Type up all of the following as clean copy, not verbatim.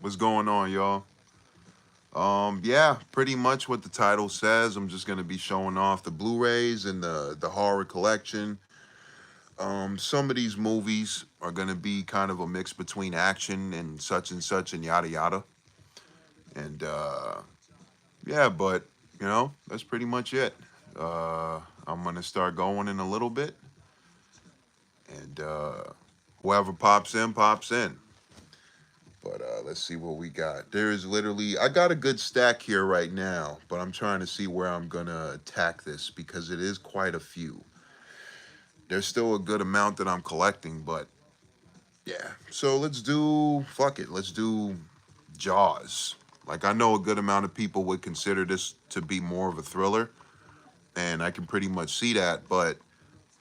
What's going on, y'all? Yeah, pretty much what the title says. I'm just gonna be showing off the Blu-rays and the horror collection. Some of these movies are gonna be kind of a mix between action and such and yada yada. And yeah, but that's pretty much it. I'm gonna start going in a little bit, and whoever pops in, pops in. But let's see what we got. There is literally, I got a good stack here right now, but I'm trying to see where I'm going to attack this because it is quite a few. There's still a good amount that I'm collecting, but yeah. So let's do, fuck it, let's do Jaws. Like, I know a good amount of people would consider this to be more of a thriller, and I can pretty much see that, but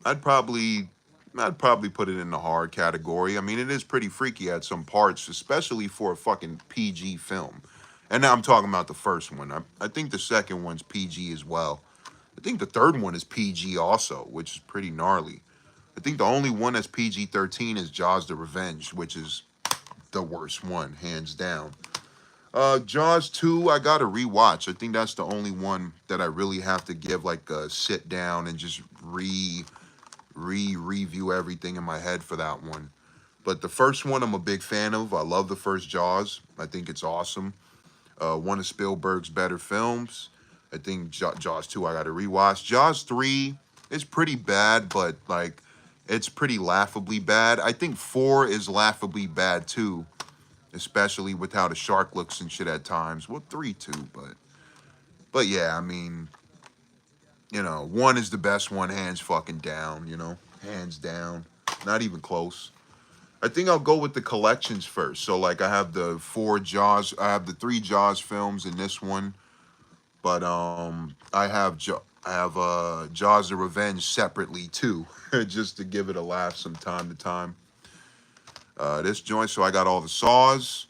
I'd probably I'd probably put it in the horror category. I mean, it is pretty freaky at some parts, especially for a fucking PG film. And now I'm talking about the first one. I think the second one's PG as well. I think the third one is PG also, which is pretty gnarly. I think the only one that's PG-13 is Jaws the Revenge, which is the worst one, hands down. Jaws 2, I gotta rewatch. I think that's the only one that I really have to give like a sit down and just review everything in my head for that one. But the first one I'm a big fan of. I love the first Jaws. I think it's awesome. One of Spielberg's better films. I think Jaws 2 I got to rewatch. Jaws 3 is pretty bad, but like it's pretty laughably bad. I think 4 is laughably bad too, especially with how the shark looks and shit at times. Well, 3 too, but yeah, I mean, 1 is the best one, hands fucking down, hands down. Not even close. I think I'll go with the collections first. So, like, I have the 4 Jaws, I have the 3 Jaws films in this one, but I have Jaws the Revenge separately too, just to give it a laugh from time to time. This joint, so I got all the Saws.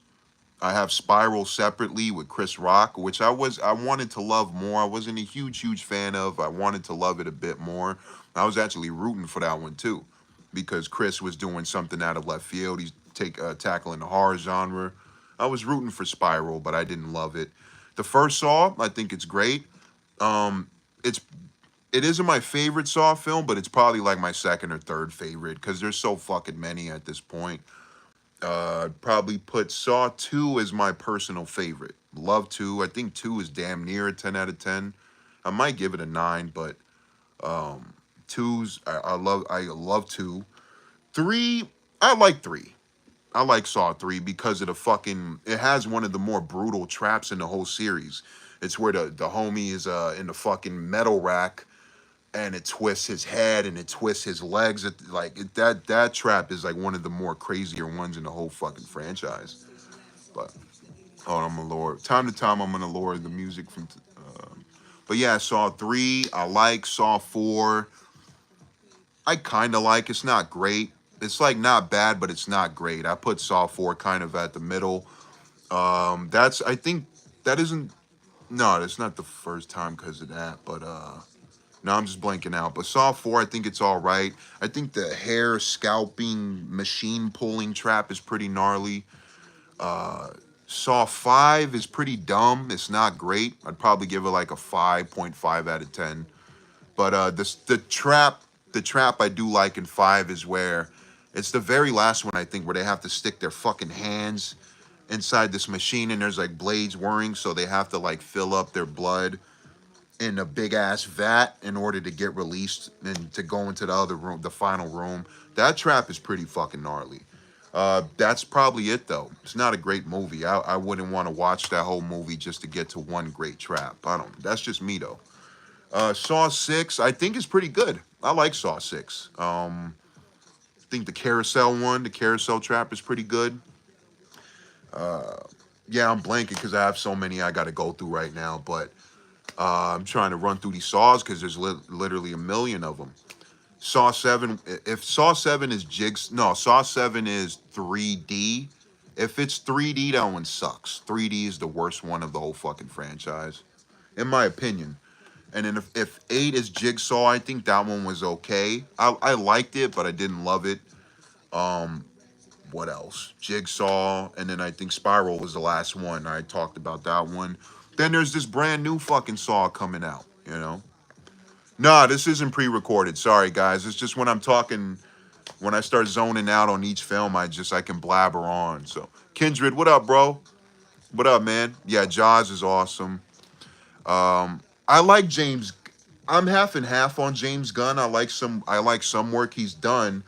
I have Spiral separately with Chris Rock, which I wanted to love more. I wasn't a huge fan of. I wanted to love it a bit more. I was actually rooting for that one too, because Chris was doing something out of left field. He's tackling the horror genre. I was rooting for Spiral, but I didn't love it. The first Saw, I think it's great. Um, it's it isn't my favorite Saw film, but it's probably like my second or third favorite because there's so fucking many at this point. I'd probably put Saw 2 as my personal favorite. Love 2. I think 2 is damn near a 10 out of 10. I might give it a 9, but 2's I love 2. 3, I like 3. I like Saw 3 because of it has one of the more brutal traps in the whole series. It's where the homie is in the fucking metal rack and it twists his head and it twists his legs. That trap is like one of the more crazier ones in the whole fucking franchise. But I'm gonna lower. Time to time, I'm gonna lower the music from. But yeah, Saw 3. I like Saw 4. I kind of like. It's not great. It's like not bad, but it's not great. I put Saw 4 kind of at the middle. I think that isn't. No, that's not the first time because of that. But no, I'm just blanking out. But Saw 4, I think it's all right. I think the hair scalping, machine pulling trap is pretty gnarly. Saw 5 is pretty dumb. It's not great. I'd probably give it like a 5.5 out of 10. But the trap I do like in 5 is where it's the very last one, I think, where they have to stick their fucking hands inside this machine and there's like blades whirring, so they have to like fill up their blood in a big ass vat in order to get released and to go into the other room, the final room. That trap is pretty fucking gnarly. That's probably it though. It's not a great movie. I wouldn't want to watch that whole movie just to get to one great trap. That's just me though. Saw 6, I think is pretty good. I like Saw 6. I think the carousel trap is pretty good. Yeah, I'm blanking because I have so many I got to go through right now, but I'm trying to run through these Saws because there's literally a million of them. Saw 7, if Saw 7 is Saw 7 is 3D. If it's 3D, that one sucks. 3D is the worst one of the whole fucking franchise, in my opinion. And then if 8 is Jigsaw, I think that one was okay. I liked it, but I didn't love it. What else? Jigsaw, and then I think Spiral was the last one. I talked about that one. Then there's this brand new fucking Saw coming out, you know? Nah, this isn't pre-recorded. Sorry, guys. It's just when I'm talking, when I start zoning out on each film, I can blabber on. So, Kindred, what up, bro? What up, man? Yeah, Jaws is awesome. I like James. I'm half and half on James Gunn. I like some work he's done,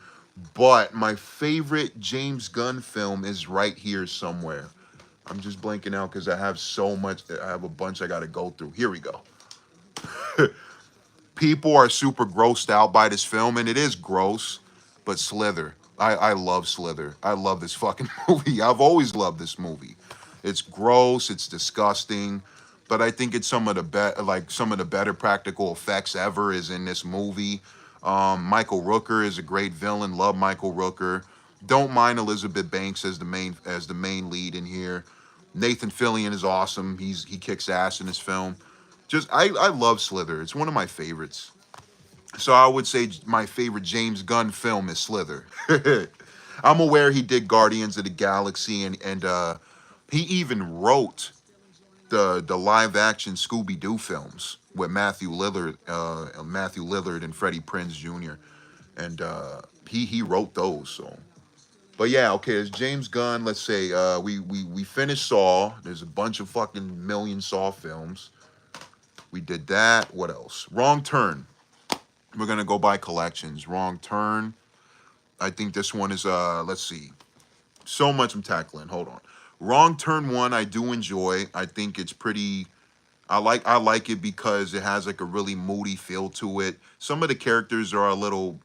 but my favorite James Gunn film is right here somewhere. I'm just blanking out because I have so much. I have a bunch I got to go through. Here we go. People are super grossed out by this film, and it is gross, but Slither. I love Slither. I love this fucking movie. I've always loved this movie. It's gross, it's disgusting, but I think it's some of the better practical effects ever is in this movie. Michael Rooker is a great villain. Love Michael Rooker. Don't mind Elizabeth Banks as the main lead in here. Nathan Fillion is awesome. He kicks ass in this film. I love Slither. It's one of my favorites. So I would say my favorite James Gunn film is Slither. I'm aware he did Guardians of the Galaxy and he even wrote the live action Scooby Doo films with Matthew Lillard and Freddie Prinze Jr. And he wrote those. So, but yeah, okay. It's James Gunn. Let's say we finished Saw. There's a bunch of fucking million Saw films. We did that. What else? Wrong Turn. We're gonna go by collections. Wrong Turn. I think this one is let's see. So much I'm tackling. Hold on. Wrong Turn 1 I do enjoy. I think it's pretty I like it because it has like a really moody feel to it. Some of the characters are a little,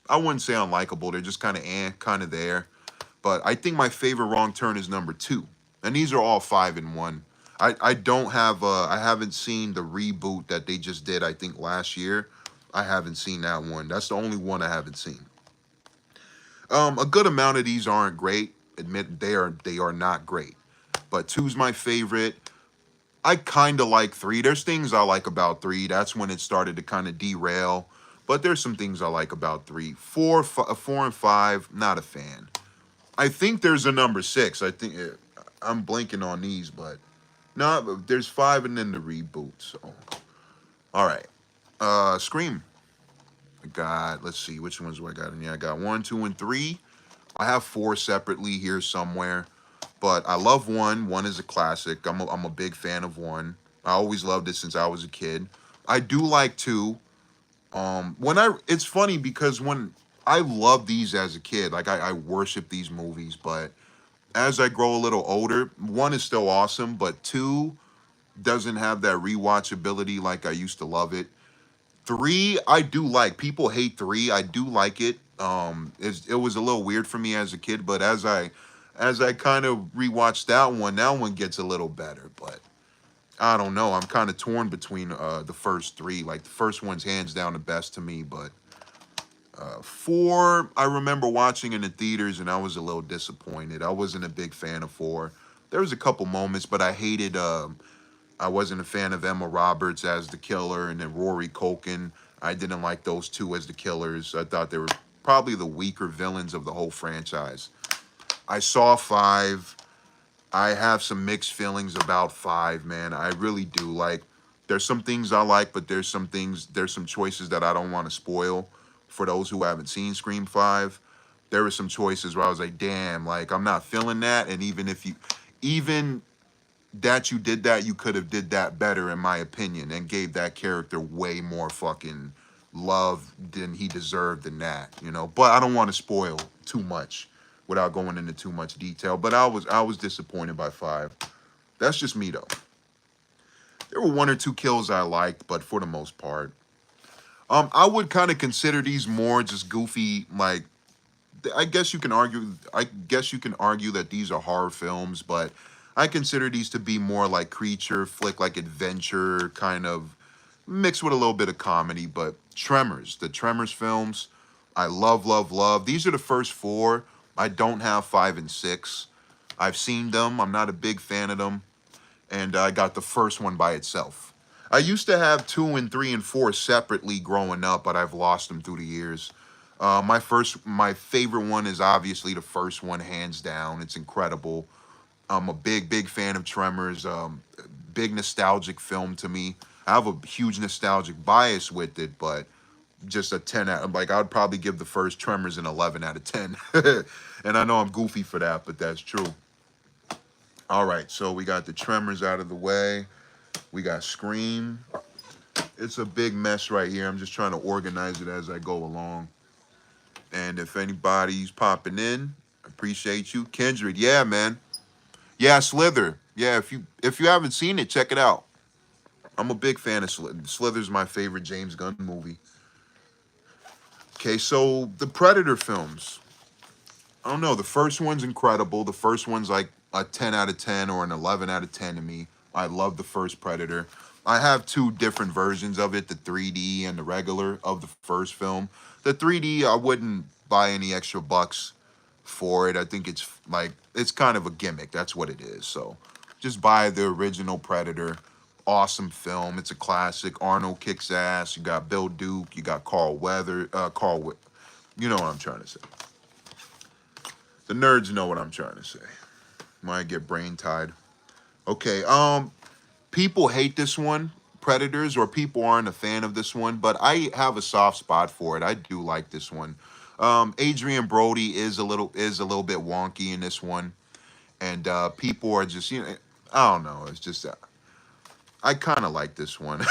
I wouldn't say unlikable. They're just kind of there. But I think my favorite Wrong Turn is number 2. And these are all 5 in 1. I don't have I haven't seen the reboot that they just did, I think last year. I haven't seen that one. That's the only one I haven't seen. A good amount of these aren't great. Admit they are not great. But 2's my favorite. I kind of like 3. There's things I like about 3. That's when it started to kind of derail. But there's some things I like about 3. 4 and 5, not a fan. I think there's a number 6. I think I'm blanking on these, but no, there's 5 and then the reboot. So, all right. Scream. I got, let's see, which ones do I got in here? I got 1, 2, and 3. I have 4 separately here somewhere. But I love 1. 1 is a classic. I'm a big fan of 1. I always loved it since I was a kid. I do like 2. It's funny because when I loved these as a kid, like I worship these movies, but as I grow a little older, 1 is still awesome, but 2 doesn't have that rewatchability like I used to love it. 3, I do like. People hate 3. I do like it. It was a little weird for me as a kid, but as I kind of rewatched that one gets a little better. But I don't know. I'm kind of torn between the first 3. Like the first one's hands down the best to me, but 4, I remember watching in the theaters and I was a little disappointed. I wasn't a big fan of 4. There was a couple moments, but I hated. I wasn't a fan of Emma Roberts as the killer, and then Rory Culkin. I didn't like those 2 as the killers. I thought they were probably the weaker villains of the whole franchise. I saw 5. I have some mixed feelings about 5, man. I really do. Like, there's some things I like, but there's some choices that I don't want to spoil for those who haven't seen Scream 5. There were some choices where I was like, damn, like, I'm not feeling that. And even that you did that, you could have did that better, in my opinion, and gave that character way more fucking love than he deserved than that, you know? But I don't want to spoil too much without going into too much detail. But I was disappointed by 5. That's just me, though. There were 1 or 2 kills I liked, but for the most part. I would kind of consider these more just goofy, like, I guess you can argue that these are horror films, but I consider these to be more like creature flick, like adventure, kind of mixed with a little bit of comedy. But Tremors, the Tremors films, I love, love, love. These are the first 4. I don't have 5 and 6. I've seen them. I'm not a big fan of them. And I got the first one by itself. I used to have 2 and 3 and 4 separately growing up, but I've lost them through the years. My favorite one is obviously the first one, hands down. It's incredible. I'm a big fan of Tremors. Big nostalgic film to me. I have a huge nostalgic bias with it, but just a 10 out, like I'd probably give the first Tremors an 11 out of 10. And I know I'm goofy for that, but that's true. All right, so we got the Tremors out of the way. We got Scream. It's a big mess right here. I'm just trying to organize it as I go along. And if anybody's popping in, appreciate you. Kendrick, yeah, man. Yeah, Slither. Yeah, if you haven't seen it, check it out. I'm a big fan of Slither. Slither's my favorite James Gunn movie. Okay, so the Predator films. I don't know. The first one's incredible. The first one's like a 10 out of 10 or an 11 out of 10 to me. I love the first Predator. I have two different versions of it, the 3D and the regular of the first film. The 3D, I wouldn't buy any extra bucks for it. I think it's kind of a gimmick. That's what it is. So just buy the original Predator. Awesome film. It's a classic. Arnold kicks ass. You got Bill Duke. You got you know what I'm trying to say. The nerds know what I'm trying to say. Might get brain tied. Okay, people hate this one, Predators, or people aren't a fan of this one, but I have a soft spot for it. I do like this one. Adrian Brody is a little bit wonky in this one, and people are just, I don't know. It's just I kind of like this one.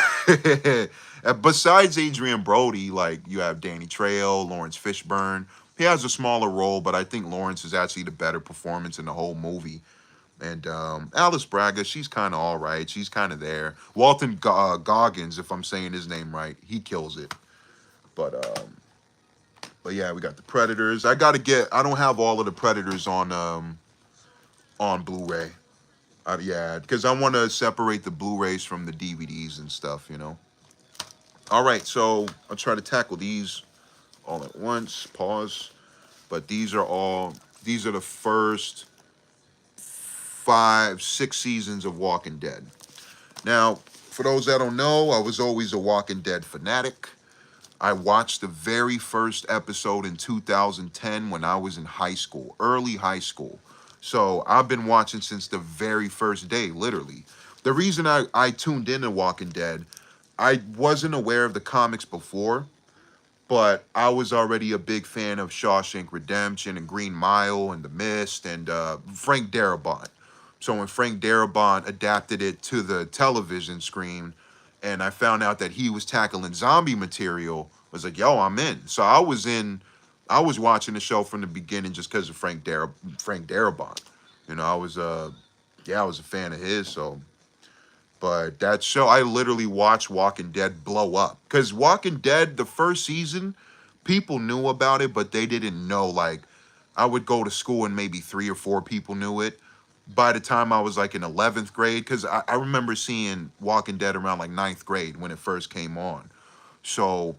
Besides Adrian Brody, like you have Danny Trejo, Lawrence Fishburne. He has a smaller role, but I think Lawrence is actually the better performance in the whole movie. And Alice Braga, she's kind of all right. She's kind of there. Walton Goggins, if I'm saying his name right, he kills it. But yeah, we got the Predators. I don't have all of the Predators on Blu-ray. Yeah, because I want to separate the Blu-rays from the DVDs and stuff, All right, so I'll try to tackle these all at once. Pause. But these are the first 5-6 seasons of Walking Dead. Now, for those that don't know, I was always a Walking Dead fanatic. I watched the very first episode in 2010 when I was in high school, early high school. So I've been watching since the very first day, literally. The reason I tuned into Walking Dead, I wasn't aware of the comics before, but I was already a big fan of Shawshank Redemption and Green Mile and The Mist and Frank Darabont. So when Frank Darabont adapted it to the television screen and I found out that he was tackling zombie material, I was like, yo, I'm in. So I was watching the show from the beginning just because of Frank Darabont. I was a fan of his. So, but that show, I literally watched Walking Dead blow up. Because Walking Dead, the first season, people knew about it, but they didn't know. Like, I would go to school and maybe 3 or 4 people knew it. By the time I was like in 11th grade, because I remember seeing Walking Dead around like 9th grade when it first came on. So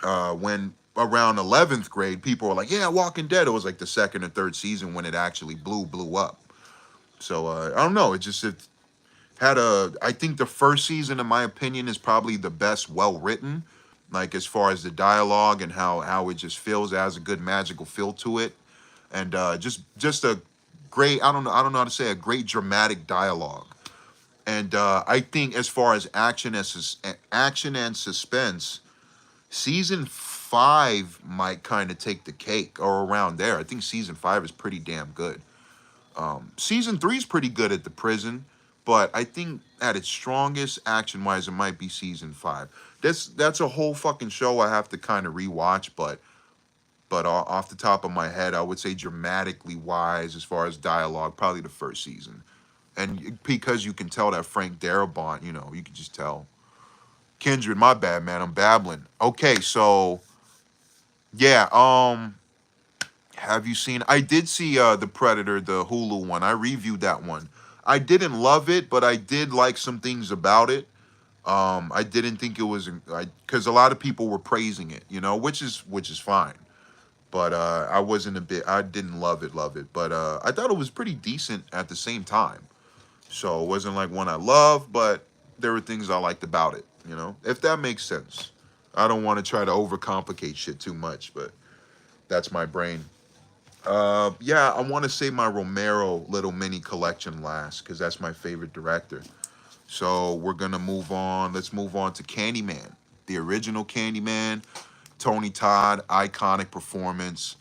when around 11th grade, people were like, yeah, Walking Dead. It was like the 2nd or 3rd season when it actually blew up. So I don't know. It had I think the first season, in my opinion, is probably the best well-written. Like as far as the dialogue and how it just feels, it has a good magical feel to it. And just a great, I don't know how to say, a great dramatic dialogue. And I think as far as action and suspense, season 5 might kind of take the cake or around there. I think season 5 is pretty damn good. Season 3 is pretty good at the prison, but I think at its strongest action-wise, it might be season 5. That's a whole fucking show I have to kind of rewatch, but off the top of my head, I would say dramatically wise, as far as dialogue, probably the first season. And because you can tell that Frank Darabont, you can just tell. Kindred, my bad, man. I'm babbling. Okay, so yeah, have you seen? I did see The Predator, the Hulu one. I reviewed that one. I didn't love it, but I did like some things about it. I didn't think it was because a lot of people were praising it, which is fine. But I didn't love it, but I thought it was pretty decent at the same time. So it wasn't like one I loved, but there were things I liked about it, if that makes sense. I don't want to try to overcomplicate shit too much, but That's my brain. Yeah, I want to say my Romero little mini collection last because that's my favorite director. So we're gonna move on. Let's move on to Candyman, the original Candyman. Tony Todd, iconic performance.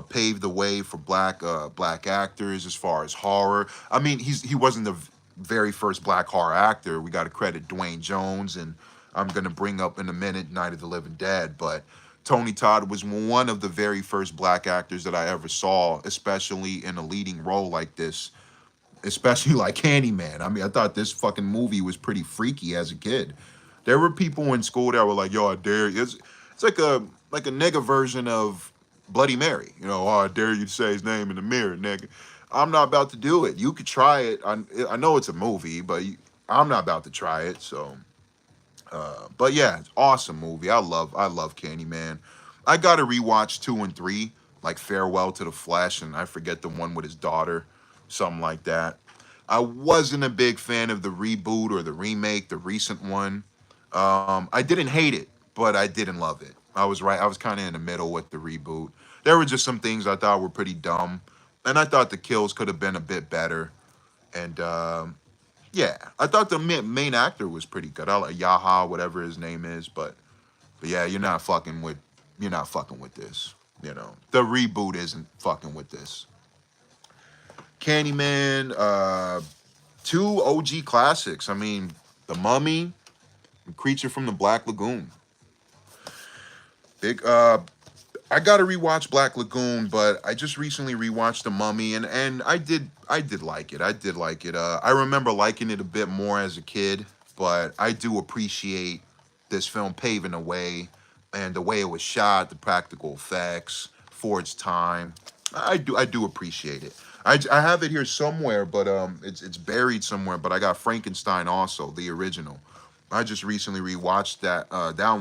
Paved the way for black actors as far as horror. I mean, he wasn't the very first black horror actor. We got to credit Dwayne Jones, and I'm gonna bring up in a minute Night of the Living Dead. But Tony Todd was one of the very first black actors that I ever saw, especially in a leading role like this, especially like Candyman. I mean, I thought this fucking movie was pretty freaky as a kid. There were people in school that were like, "Yo, I dare you." It's like a nigga version of Bloody Mary. You know, oh, I dare you to say his name in the mirror, nigga. I'm not about to do it. You could try it. I know it's a movie, but I'm not about to try it. So, but yeah, it's awesome movie. I love Candyman. I got to rewatch 2 and 3, like Farewell to the Flesh, and I forget the one with his daughter, something like that. I wasn't a big fan of the reboot or the remake, the recent one. I didn't hate it, but I didn't love it. I was right. I was kind of in the middle with the reboot. There were just some things I thought were pretty dumb, and I thought the kills could have been a bit better. And yeah, I thought the main actor was pretty good. I like Yaha, whatever his name is, but yeah, you're not fucking with this. You know, the reboot isn't fucking with this. Candyman, two OG classics. I mean, The Mummy, Creature from the Black Lagoon. Big I gotta rewatch Black Lagoon, but I just recently rewatched The Mummy, and I did like it. I did like it. I remember liking it a bit more as a kid, but I do appreciate this film paving the way and the way it was shot, the practical effects for its time. I do appreciate it. I have it here somewhere, but it's buried somewhere. But I got Frankenstein also, the original. I just recently rewatched that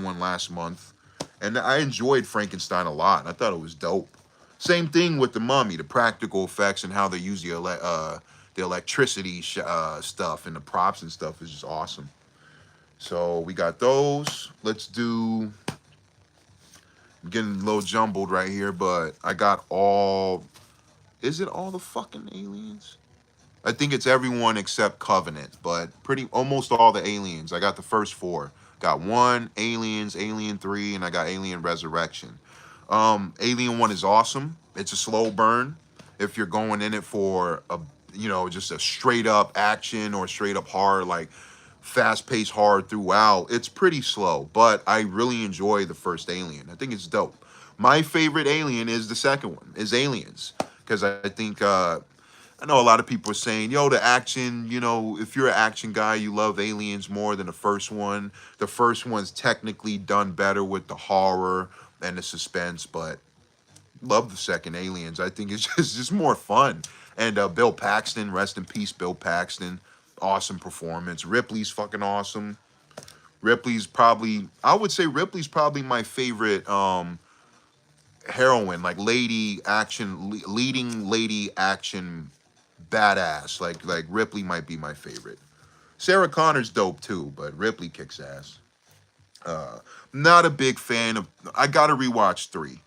one last month, and I enjoyed Frankenstein a lot. I thought it was dope. Same thing with the Mummy, the practical effects and how they use the electricity stuff and the props and stuff is just awesome. So we got those. Let's do. I'm getting a little jumbled right here, but I got all. Is it all the fucking aliens? I think it's everyone except Covenant, but pretty almost all the aliens. I got the first four. Got one, Aliens, Alien 3, and I got Alien Resurrection. Alien 1 is awesome. It's a slow burn. If you're going in it for just a straight up action or straight up horror, like fast paced horror throughout, it's pretty slow. But I really enjoy the first Alien. I think it's dope. My favorite Alien is the second one, is Aliens. Because I think I know a lot of people are saying, yo, the action, if you're an action guy, you love Aliens more than the first one. The first one's technically done better with the horror and the suspense, but love the second Aliens. I think it's just more fun. And Bill Paxton, rest in peace, Bill Paxton. Awesome performance. Ripley's fucking awesome. I would say Ripley's probably my favorite heroine, like lady action, leading lady action badass. Like Ripley might be my favorite. Sarah Connor's dope too, but Ripley kicks ass. Not a big fan of. I gotta rewatch 3.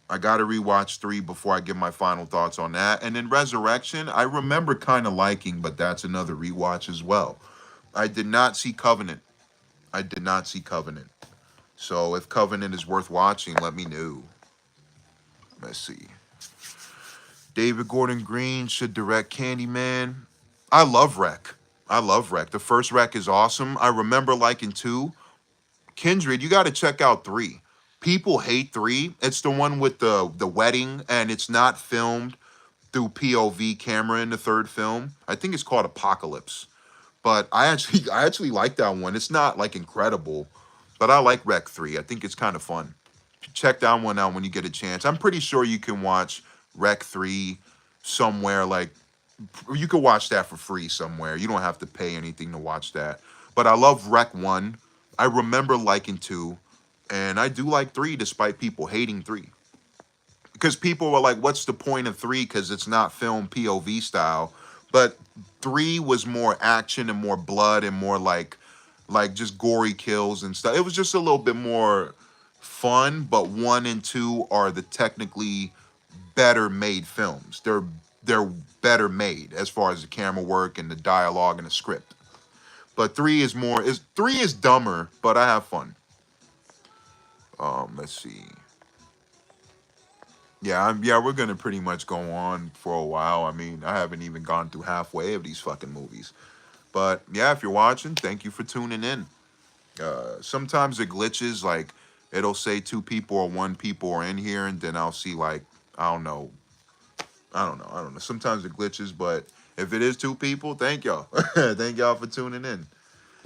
I gotta rewatch 3 before I give my final thoughts on that. And then Resurrection, I remember kind of liking, but that's another rewatch as well. I did not see Covenant. I did not see Covenant. So if Covenant is worth watching, let me know. Let's see. David Gordon Green should direct Candyman. I love Wreck. I love Wreck. The first Wreck is awesome. I remember liking 2. Kindred, you got to check out 3. People hate 3. It's the one with the wedding, and it's not filmed through POV camera in the third film. I think it's called Apocalypse. But I actually like that one. It's not like incredible, but I like Wreck 3. I think it's kind of fun. Check that one out when you get a chance. I'm pretty sure you can watch Wreck 3 somewhere. Like, you could watch that for free somewhere. You don't have to pay anything to watch that. But I love Wreck 1. I remember liking 2. And I do like 3 despite people hating 3. Because people were like, what's the point of 3? Because it's not filmed POV style. But 3 was more action and more blood and more like just gory kills and stuff. It was just a little bit more fun, but 1 and 2 are the technically better made films. They're better made as far as the camera work and the dialogue and the script. But 3 is dumber, but I have fun. Let's see. Yeah, we're gonna pretty much go on for a while. I mean, I haven't even gone through halfway of these fucking movies. But yeah, if you're watching, thank you for tuning in. Sometimes it glitches, like it'll say 2 people or 1 people are in here, and then I'll see like I don't know. Sometimes it glitches, but if it is 2 people, thank y'all. Thank y'all for tuning in.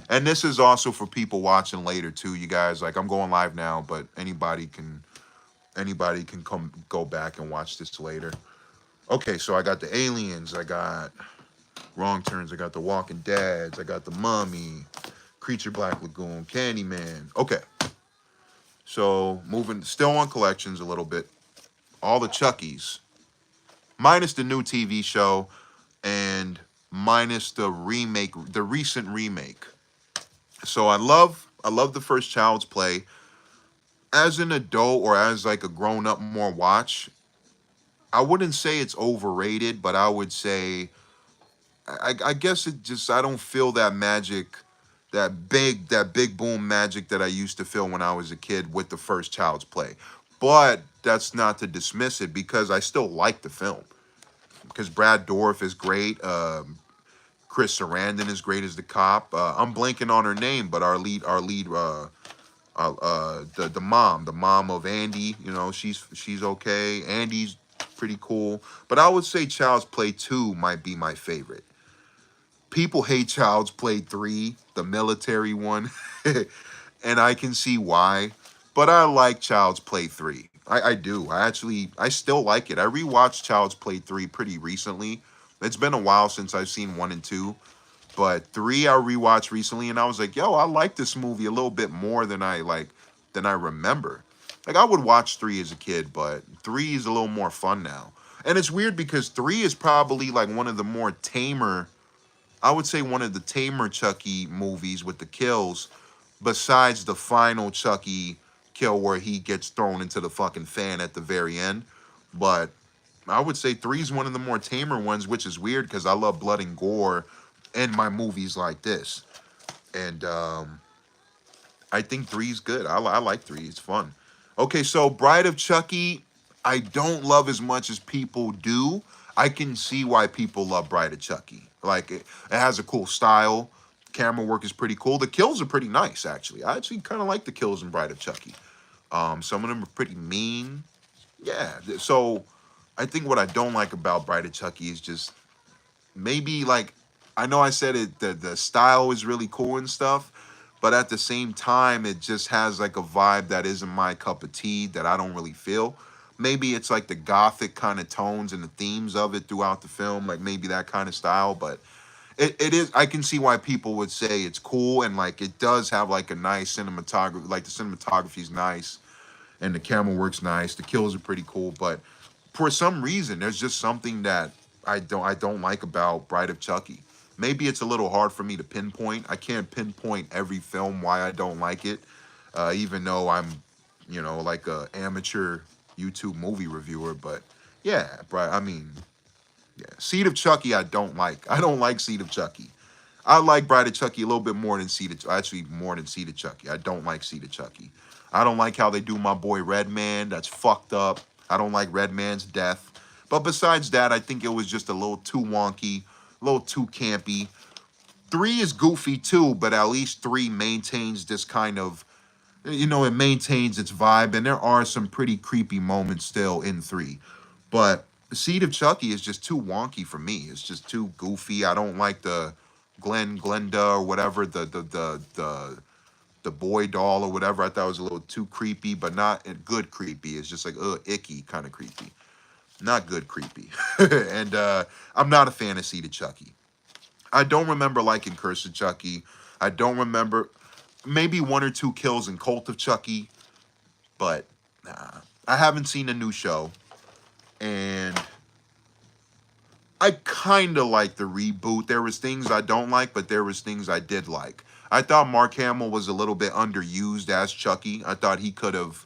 And this is also for people watching later too, you guys. Like I'm going live now, but anybody can come go back and watch this later. Okay, so I got the Aliens, I got Wrong Turns, I got the Walking Deads, I got the Mummy, Creature Black Lagoon, Candyman. Okay. So moving still on collections a little bit. All the Chuckies. Minus the new TV show and minus the remake, the recent remake. So I love the first Child's Play. As an adult or as like a grown up more watch, I wouldn't say it's overrated, but I would say I guess it just I don't feel that magic, that big boom magic that I used to feel when I was a kid with the first Child's Play. But that's not to dismiss it because I still like the film. Because Brad Dourif is great. Chris Sarandon is great as the cop. I'm blanking on her name, but our lead, the mom of Andy, you know, she's okay. Andy's pretty cool, but I would say Child's Play 2 might be my favorite. People hate Child's Play 3, the military one, and I can see why. But I like Child's Play 3. I do. I still like it. I rewatched Child's Play 3 pretty recently. It's been a while since I've seen 1 and 2. But 3 I rewatched recently, and I was like, yo, I like this movie a little bit more than I remember. Like, I would watch 3 as a kid, but 3 is a little more fun now. And it's weird because 3 is probably like one of the more tamer, I would say one of the tamer Chucky movies with the kills, besides the final Chucky kill where he gets thrown into the fucking fan at the very end. But I would say 3 is one of the more tamer ones, which is weird because I love blood and gore in my movies like this. And I think 3 is good. I like 3. It's fun. Okay, so Bride of Chucky, I don't love as much as people do. I can see why people love Bride of Chucky. Like, it has a cool style. Camera work is pretty cool. The kills are pretty nice, actually. I actually kind of like the kills in Bride of Chucky. Some of them are pretty mean. Yeah, so I think what I don't like about Bride of Chucky is just maybe like, I know I said it, the style is really cool and stuff, but at the same time, it just has like a vibe that isn't my cup of tea that I don't really feel. Maybe it's like the gothic kind of tones and the themes of it throughout the film, like maybe that kind of style, but it is, I can see why people would say it's cool, and like it does have like a nice cinematography, like the cinematography is nice and the camera work's nice, the kills are pretty cool, but for some reason there's just something that I don't like about Bride of Chucky. Maybe it's a little hard for me to pinpoint. I can't pinpoint every film why I don't like it, even though I'm, you know, like a amateur YouTube movie reviewer. But yeah, I mean, yeah, Seed of Chucky I don't like. I don't like Seed of Chucky. I like Bride of Chucky a little bit more than more than Seed of Chucky. I don't like Seed of Chucky. I don't like how they do my boy Redman. That's fucked up. I don't like Redman's death. But besides that, I think it was just a little too wonky, a little too campy. 3 is goofy too, but at least 3 maintains this kind of, you know, it maintains its vibe, and there are some pretty creepy moments still in 3. But Seed of Chucky is just too wonky for me. It's just too goofy. I don't like the Glenda or whatever, the boy doll or whatever. I thought it was a little too creepy, but not good creepy. It's just like, icky kind of creepy. Not good creepy. And I'm not a fan of Seed of Chucky. I don't remember liking Curse of Chucky. I don't remember, maybe 1 or 2 kills in Cult of Chucky, but nah. I haven't seen a new show, and I kind of like the reboot. There was things I don't like, but there was things I did like. I thought Mark Hamill was a little bit underused as Chucky. I thought he could have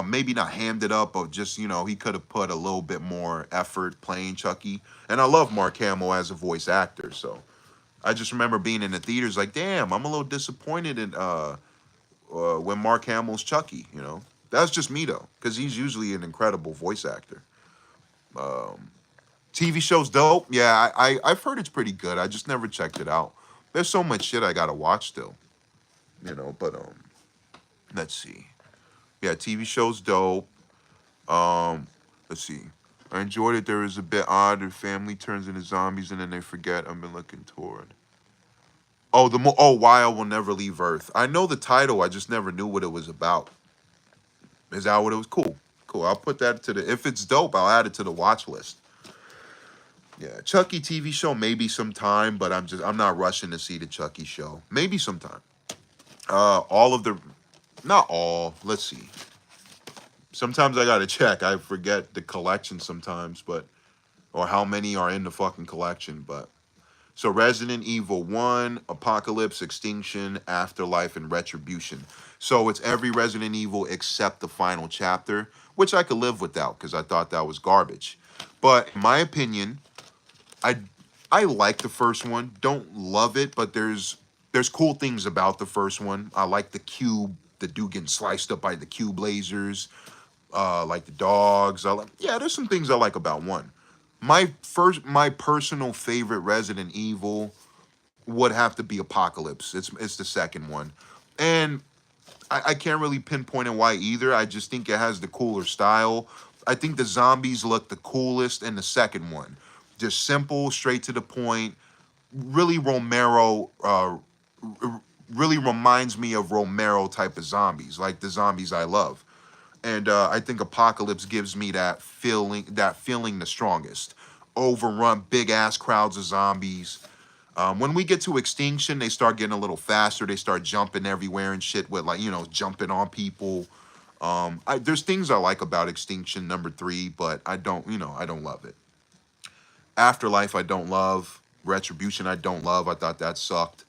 maybe not hammed it up, but just, he could have put a little bit more effort playing Chucky. And I love Mark Hamill as a voice actor, so I just remember being in the theaters like, damn, I'm a little disappointed in when Mark Hamill's Chucky. That's just me though, because he's usually an incredible voice actor. TV show's dope. Yeah, I've heard it's pretty good. I just never checked it out. There's so much shit I gotta watch still. But let's see. Yeah, TV show's dope. Let's see. I enjoyed it. There is a bit odd. Their family turns into zombies and then they forget. I've been looking toward. Oh, Why I Will Never Leave Earth. I know the title. I just never knew what it was about. Is that what it was? Cool. Cool. I'll put that to the. If it's dope, I'll add it to the watch list. Yeah, Chucky TV show maybe sometime, but I'm not rushing to see the Chucky show. Maybe sometime. All of the, not all. Let's see. Sometimes I gotta check. I forget the collection sometimes, or how many are in the fucking collection. But so Resident Evil 1, Apocalypse, Extinction, Afterlife, and Retribution. So it's every Resident Evil except the final chapter, which I could live without because I thought that was garbage. But in my opinion, I like the first one. Don't love it, but there's cool things about the first one. I like the cube, the dude getting sliced up by the cube lasers. Like the dogs. There's some things I like about one. My personal favorite Resident Evil would have to be Apocalypse. It's the second one, and I can't really pinpoint it why either. I just think it has the cooler style. I think the zombies look the coolest in the second one. Just simple, straight to the point. Really Romero, really reminds me of Romero type of zombies, like the zombies I love. And I think Apocalypse gives me that feeling the strongest. Overrun, big ass crowds of zombies. When we get to Extinction, they start getting a little faster. They start jumping everywhere and shit with jumping on people. There's things I like about Extinction number 3, but I don't love it. Afterlife, I don't love. Retribution, I don't love. I thought that sucked.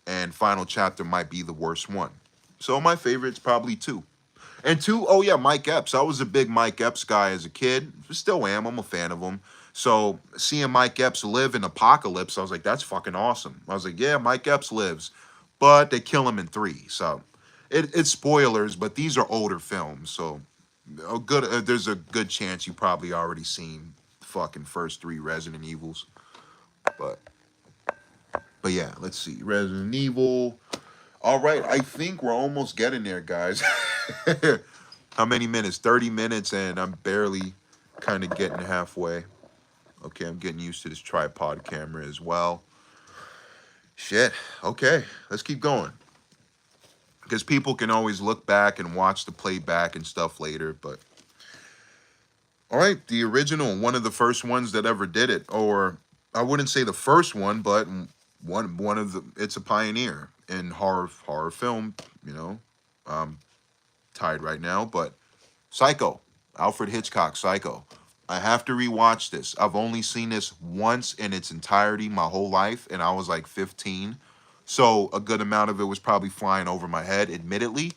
And Final Chapter might be the worst one. So my favorite's probably 2. And 2, oh yeah, Mike Epps. I was a big Mike Epps guy as a kid. Still am. I'm a fan of him. So seeing Mike Epps live in Apocalypse, I was like, that's fucking awesome. I was like, yeah, Mike Epps lives. But they kill him in 3. So it's spoilers, but these are older films. So there's a good chance you probably already seen the fucking first 3 Resident Evils. But yeah, let's see. Resident Evil. All right, I think we're almost getting there, guys. How many minutes? 30 minutes, and I'm barely kind of getting halfway. Okay, I'm getting used to this tripod camera as well. Shit. Okay, let's keep going. Because people can always look back and watch the playback and stuff later, but... All right, the original, one of the first ones that ever did it. Or, I wouldn't say the first one, but one of the... It's a pioneer in horror film, tired right now, but Psycho, Alfred Hitchcock, Psycho. I have to rewatch this. I've only seen this once in its entirety my whole life, and I was like 15. So a good amount of it was probably flying over my head, admittedly.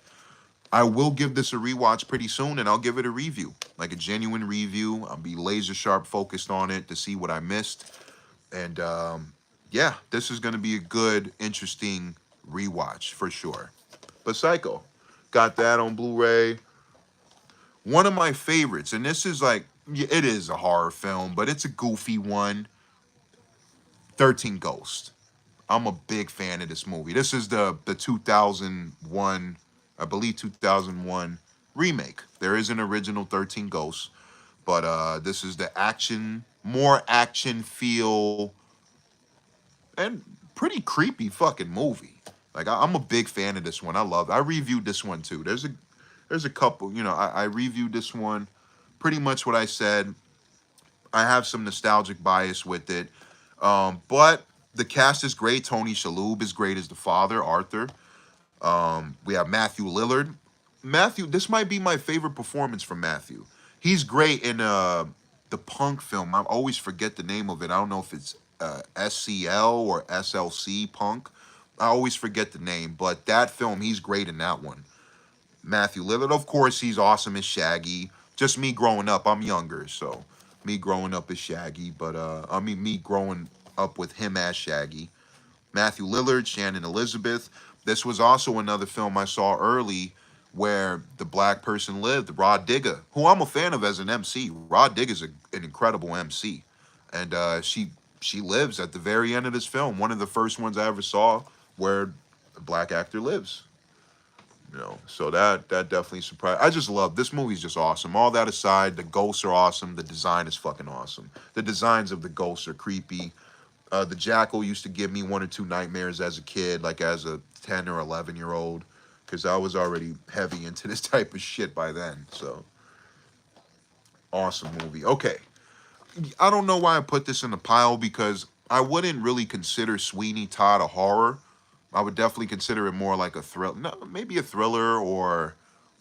I will give this a rewatch pretty soon, and I'll give it a review, like a genuine review. I'll be laser sharp focused on it to see what I missed. And yeah, this is going to be a good, interesting rewatch for sure. But Psycho, got that on Blu-ray. One of my favorites, and this is like, it is a horror film, but it's a goofy one. 13 Ghosts. I'm a big fan of this movie. This is the 2001, I believe 2001 remake. There is an original 13 Ghosts, but this is the more action feel, and pretty creepy fucking movie. Like I'm a big fan of this one. I reviewed this one too. There's a couple, I reviewed this one. Pretty much what I said. I have some nostalgic bias with it. But the cast is great. Tony Shalhoub is great as the father, Arthur. We have Matthew Lillard. This might be my favorite performance from Matthew. He's great in the punk film. I always forget the name of it. I don't know if it's SCL or SLC Punk. I always forget the name, but that film, he's great in that one. Matthew Lillard, of course, he's awesome as Shaggy. Just me growing up, I'm younger, so me growing up as Shaggy, but I mean me growing up with him as Shaggy. Matthew Lillard, Shannon Elizabeth. This was also another film I saw early where the black person lived, Rod Digger, who I'm a fan of as an MC. Rod Digger's an incredible MC, and she lives at the very end of this film. One of the first ones I ever saw where a black actor lives. You know, so that definitely surprised. I just love this movie's just awesome. All that aside, the ghosts are awesome. The design is fucking awesome. The designs of the ghosts are creepy. The Jackal used to give me one or two nightmares as a kid, like as a 10 or 11-year-old, because I was already heavy into this type of shit by then. So, awesome movie. Okay. I don't know why I put this in the pile, because I wouldn't really consider Sweeney Todd a horror. I would definitely consider it more like a thrill, no, maybe a thriller or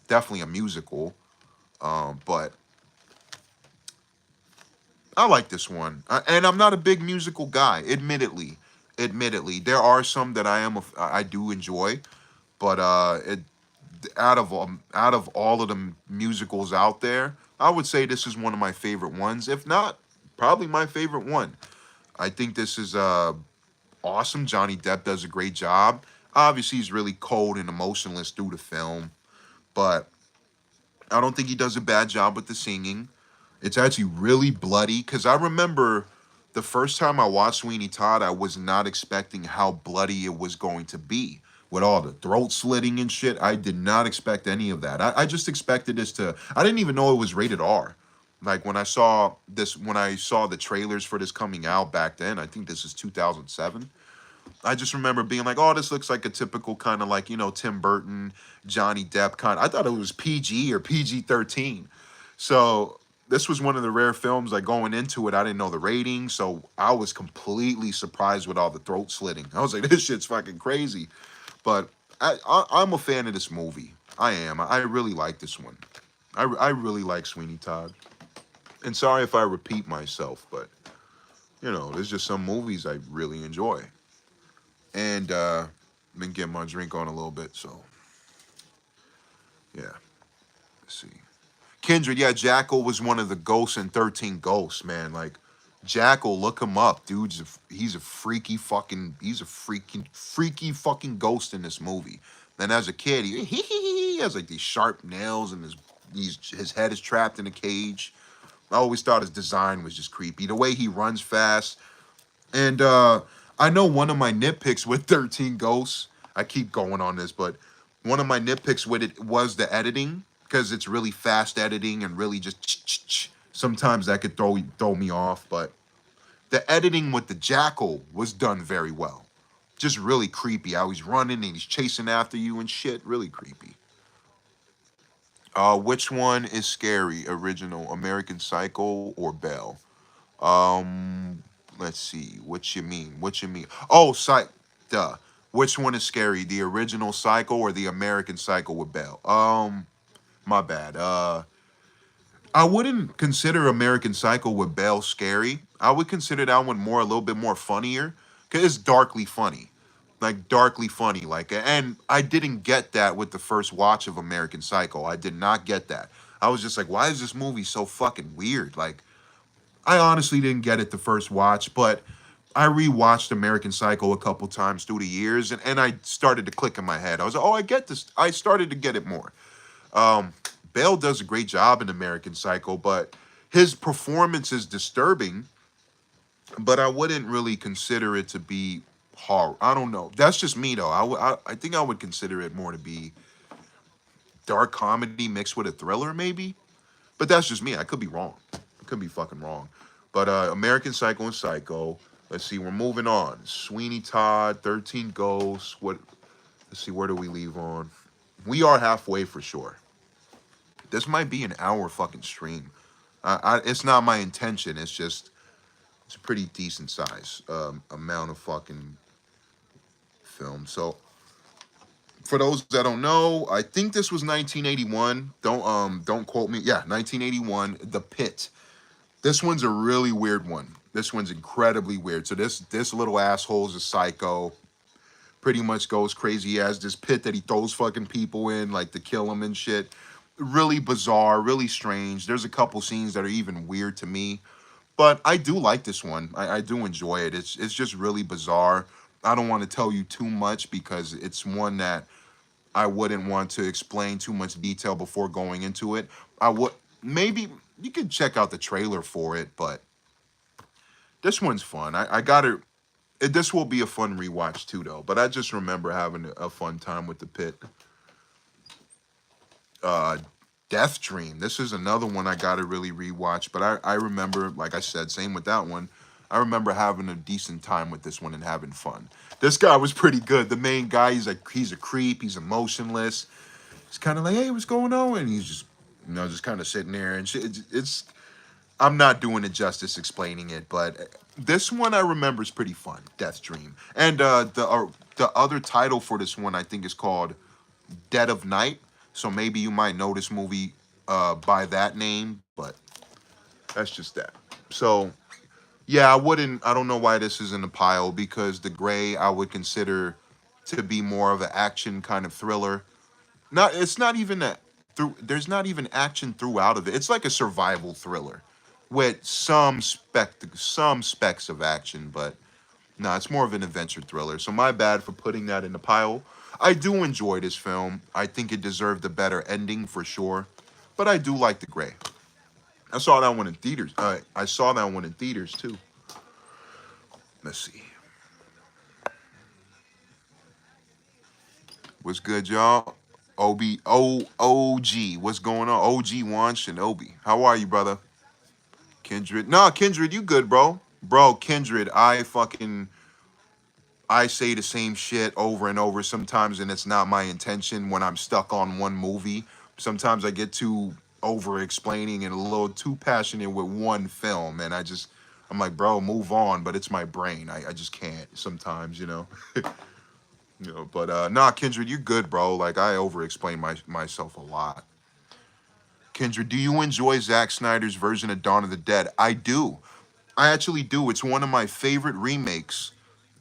definitely a musical. But I like this one, and I'm not a big musical guy, admittedly. Admittedly, there are some that I do enjoy, but out of all of the musicals out there, I would say this is one of my favorite ones. If not, probably my favorite one. I think this is awesome. Johnny Depp does a great job. Obviously, he's really cold and emotionless through the film, but I don't think he does a bad job with the singing. It's actually really bloody, because I remember the first time I watched Sweeney Todd, I was not expecting how bloody it was going to be. With all the throat slitting and shit, I did not expect any of that. I just expected this to, I didn't even know it was rated R. Like when I saw the trailers for this coming out back then, I think this is 2007. I just remember being like, oh, this looks like a typical kind of like, Tim Burton, Johnny Depp kind. I thought it was PG or PG-13. So this was one of the rare films, like going into it, I didn't know the rating. So I was completely surprised with all the throat slitting. I was like, this shit's fucking crazy. But I'm a fan of this movie. I am. I really like this one. I really like Sweeney Todd. And sorry if I repeat myself, but, there's just some movies I really enjoy. And I've been getting my drink on a little bit, so yeah. Let's see. Kindred, yeah, Jackal was one of the ghosts in 13 Ghosts, man. Like, Jackal, look him up, dude. He's a freaky fucking ghost in this movie. Then as a kid, he has like these sharp nails and his head is trapped in a cage. I always thought his design was just creepy. The way he runs fast. And I know one of my nitpicks with 13 Ghosts, I keep going on this, but one of my nitpicks with it was the editing, because it's really fast editing and really just sometimes that could throw me off. But the editing with the Jackal was done very well. Just really creepy. How he's running and he's chasing after you and shit. Really creepy. Which one is scary? Original American Psycho or Belle? Let's see. What you mean? What you mean? Oh, duh. Which one is scary? The original Psycho or the American Psycho with Belle? My bad. I wouldn't consider American Psycho with Belle scary. I would consider that one a little bit more funnier, because it's darkly funny. Like darkly funny. Like, and I didn't get that with the first watch of American Psycho. I did not get that. I was just like, why is this movie so fucking weird? Like, I honestly didn't get it the first watch, but I rewatched American Psycho a couple times through the years, and I started to click in my head. I was like, oh, I get this. I started to get it more. Bale does a great job in American Psycho, but his performance is disturbing, but I wouldn't really consider it to be horror. I don't know. That's just me, though. I think I would consider it more to be dark comedy mixed with a thriller, maybe. But that's just me. I could be wrong. I could be fucking wrong. But American Psycho and Psycho. Let's see. We're moving on. Sweeney Todd, 13 Ghosts. Let's see. Where do we leave on? We are halfway for sure. This might be an hour fucking stream. It's not my intention. It's a pretty decent size amount of fucking film. So for those that don't know, I think this was 1981. Don't quote me. Yeah, 1981. The Pit. This one's a really weird one. This one's incredibly weird. So this little asshole's a psycho. Pretty much goes crazy. He has this pit that he throws fucking people in, like to kill them and shit. Really bizarre, really strange. There's a couple scenes that are even weird to me. But I do like this one. I do enjoy it. It's just really bizarre. I don't want to tell you too much because it's one that I wouldn't want to explain too much detail before going into it. I would maybe you could check out the trailer for it, but this one's fun. I got it. This will be a fun rewatch too, though. But I just remember having a fun time with the pit. Uh, Death Dream. This is another one I got to really rewatch. But I remember, like I said, same with that one. I remember having a decent time with this one and having fun. This guy was pretty good. The main guy, he's a creep. He's emotionless. It's kind of like, hey, what's going on? And he's just, just kind of sitting there and shit. It's I'm not doing it justice explaining it, but this one I remember is pretty fun. Death Dream, and the other title for this one I think is called Dead of Night. So maybe you might know this movie by that name, but that's just that. So yeah, I don't know why this is in the pile because The Gray I would consider to be more of an action kind of thriller. It's not even there's not even action throughout of it. It's like a survival thriller with some specks of action, but no, it's more of an adventure thriller. So my bad for putting that in the pile. I do enjoy this film. I think it deserved a better ending for sure, but I do like The Gray. I saw that one in theaters. I saw that one in theaters too. Let's see. What's good, y'all? OG. What's going on? OG Juan Shinobi. How are you, brother? Kindred. Nah, Kindred, you good, bro. Bro, Kindred, I say the same shit over and over sometimes, and it's not my intention when I'm stuck on one movie. Sometimes I get too over explaining and a little too passionate with one film, and I'm like, bro, move on, but it's my brain. I just can't sometimes, you know. But nah, Kindred, you're good, bro. Like I over explain myself a lot. Kendra, do you enjoy Zack Snyder's version of Dawn of the Dead? I do. I actually do. It's one of my favorite remakes,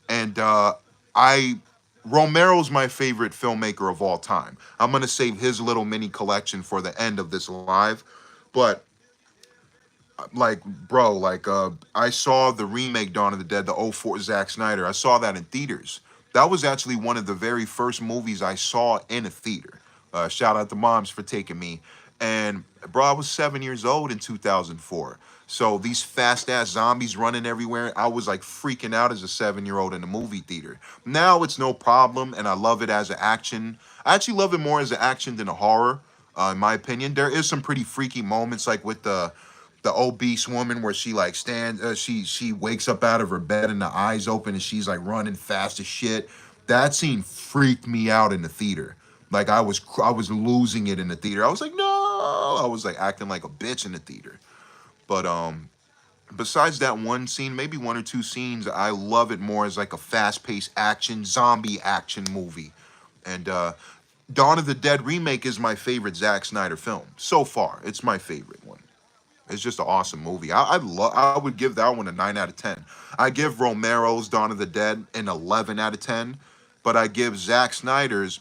and I Romero's my favorite filmmaker of all time. I'm gonna save his little mini collection for the end of this live, but like, bro, like I saw the remake Dawn of the Dead, the '04 Zack Snyder. I saw that in theaters. That was actually one of the very first movies I saw in a theater. Shout out to moms for taking me. And bro, I was 7 years old in 2004. So these fast ass zombies running everywhere, I was like freaking out as a 7-year-old in a movie theater. Now it's no problem, and I love it as an action. I actually love it more as an action than a horror, in my opinion. There is some pretty freaky moments, like with the obese woman where she like stands, she wakes up out of her bed and the eyes open and she's like running fast as shit. That scene freaked me out in the theater. Like I was losing it in the theater. I was like, no, I was like acting like a bitch in the theater. But besides that one scene, maybe one or two scenes, I love it more as like a fast-paced action zombie action movie. And Dawn of the Dead remake is my favorite Zack Snyder film so far. It's my favorite one. It's just an awesome movie. I would give that one a 9 out of 10. I give Romero's Dawn of the Dead an 11 out of 10, but I give Zack Snyder's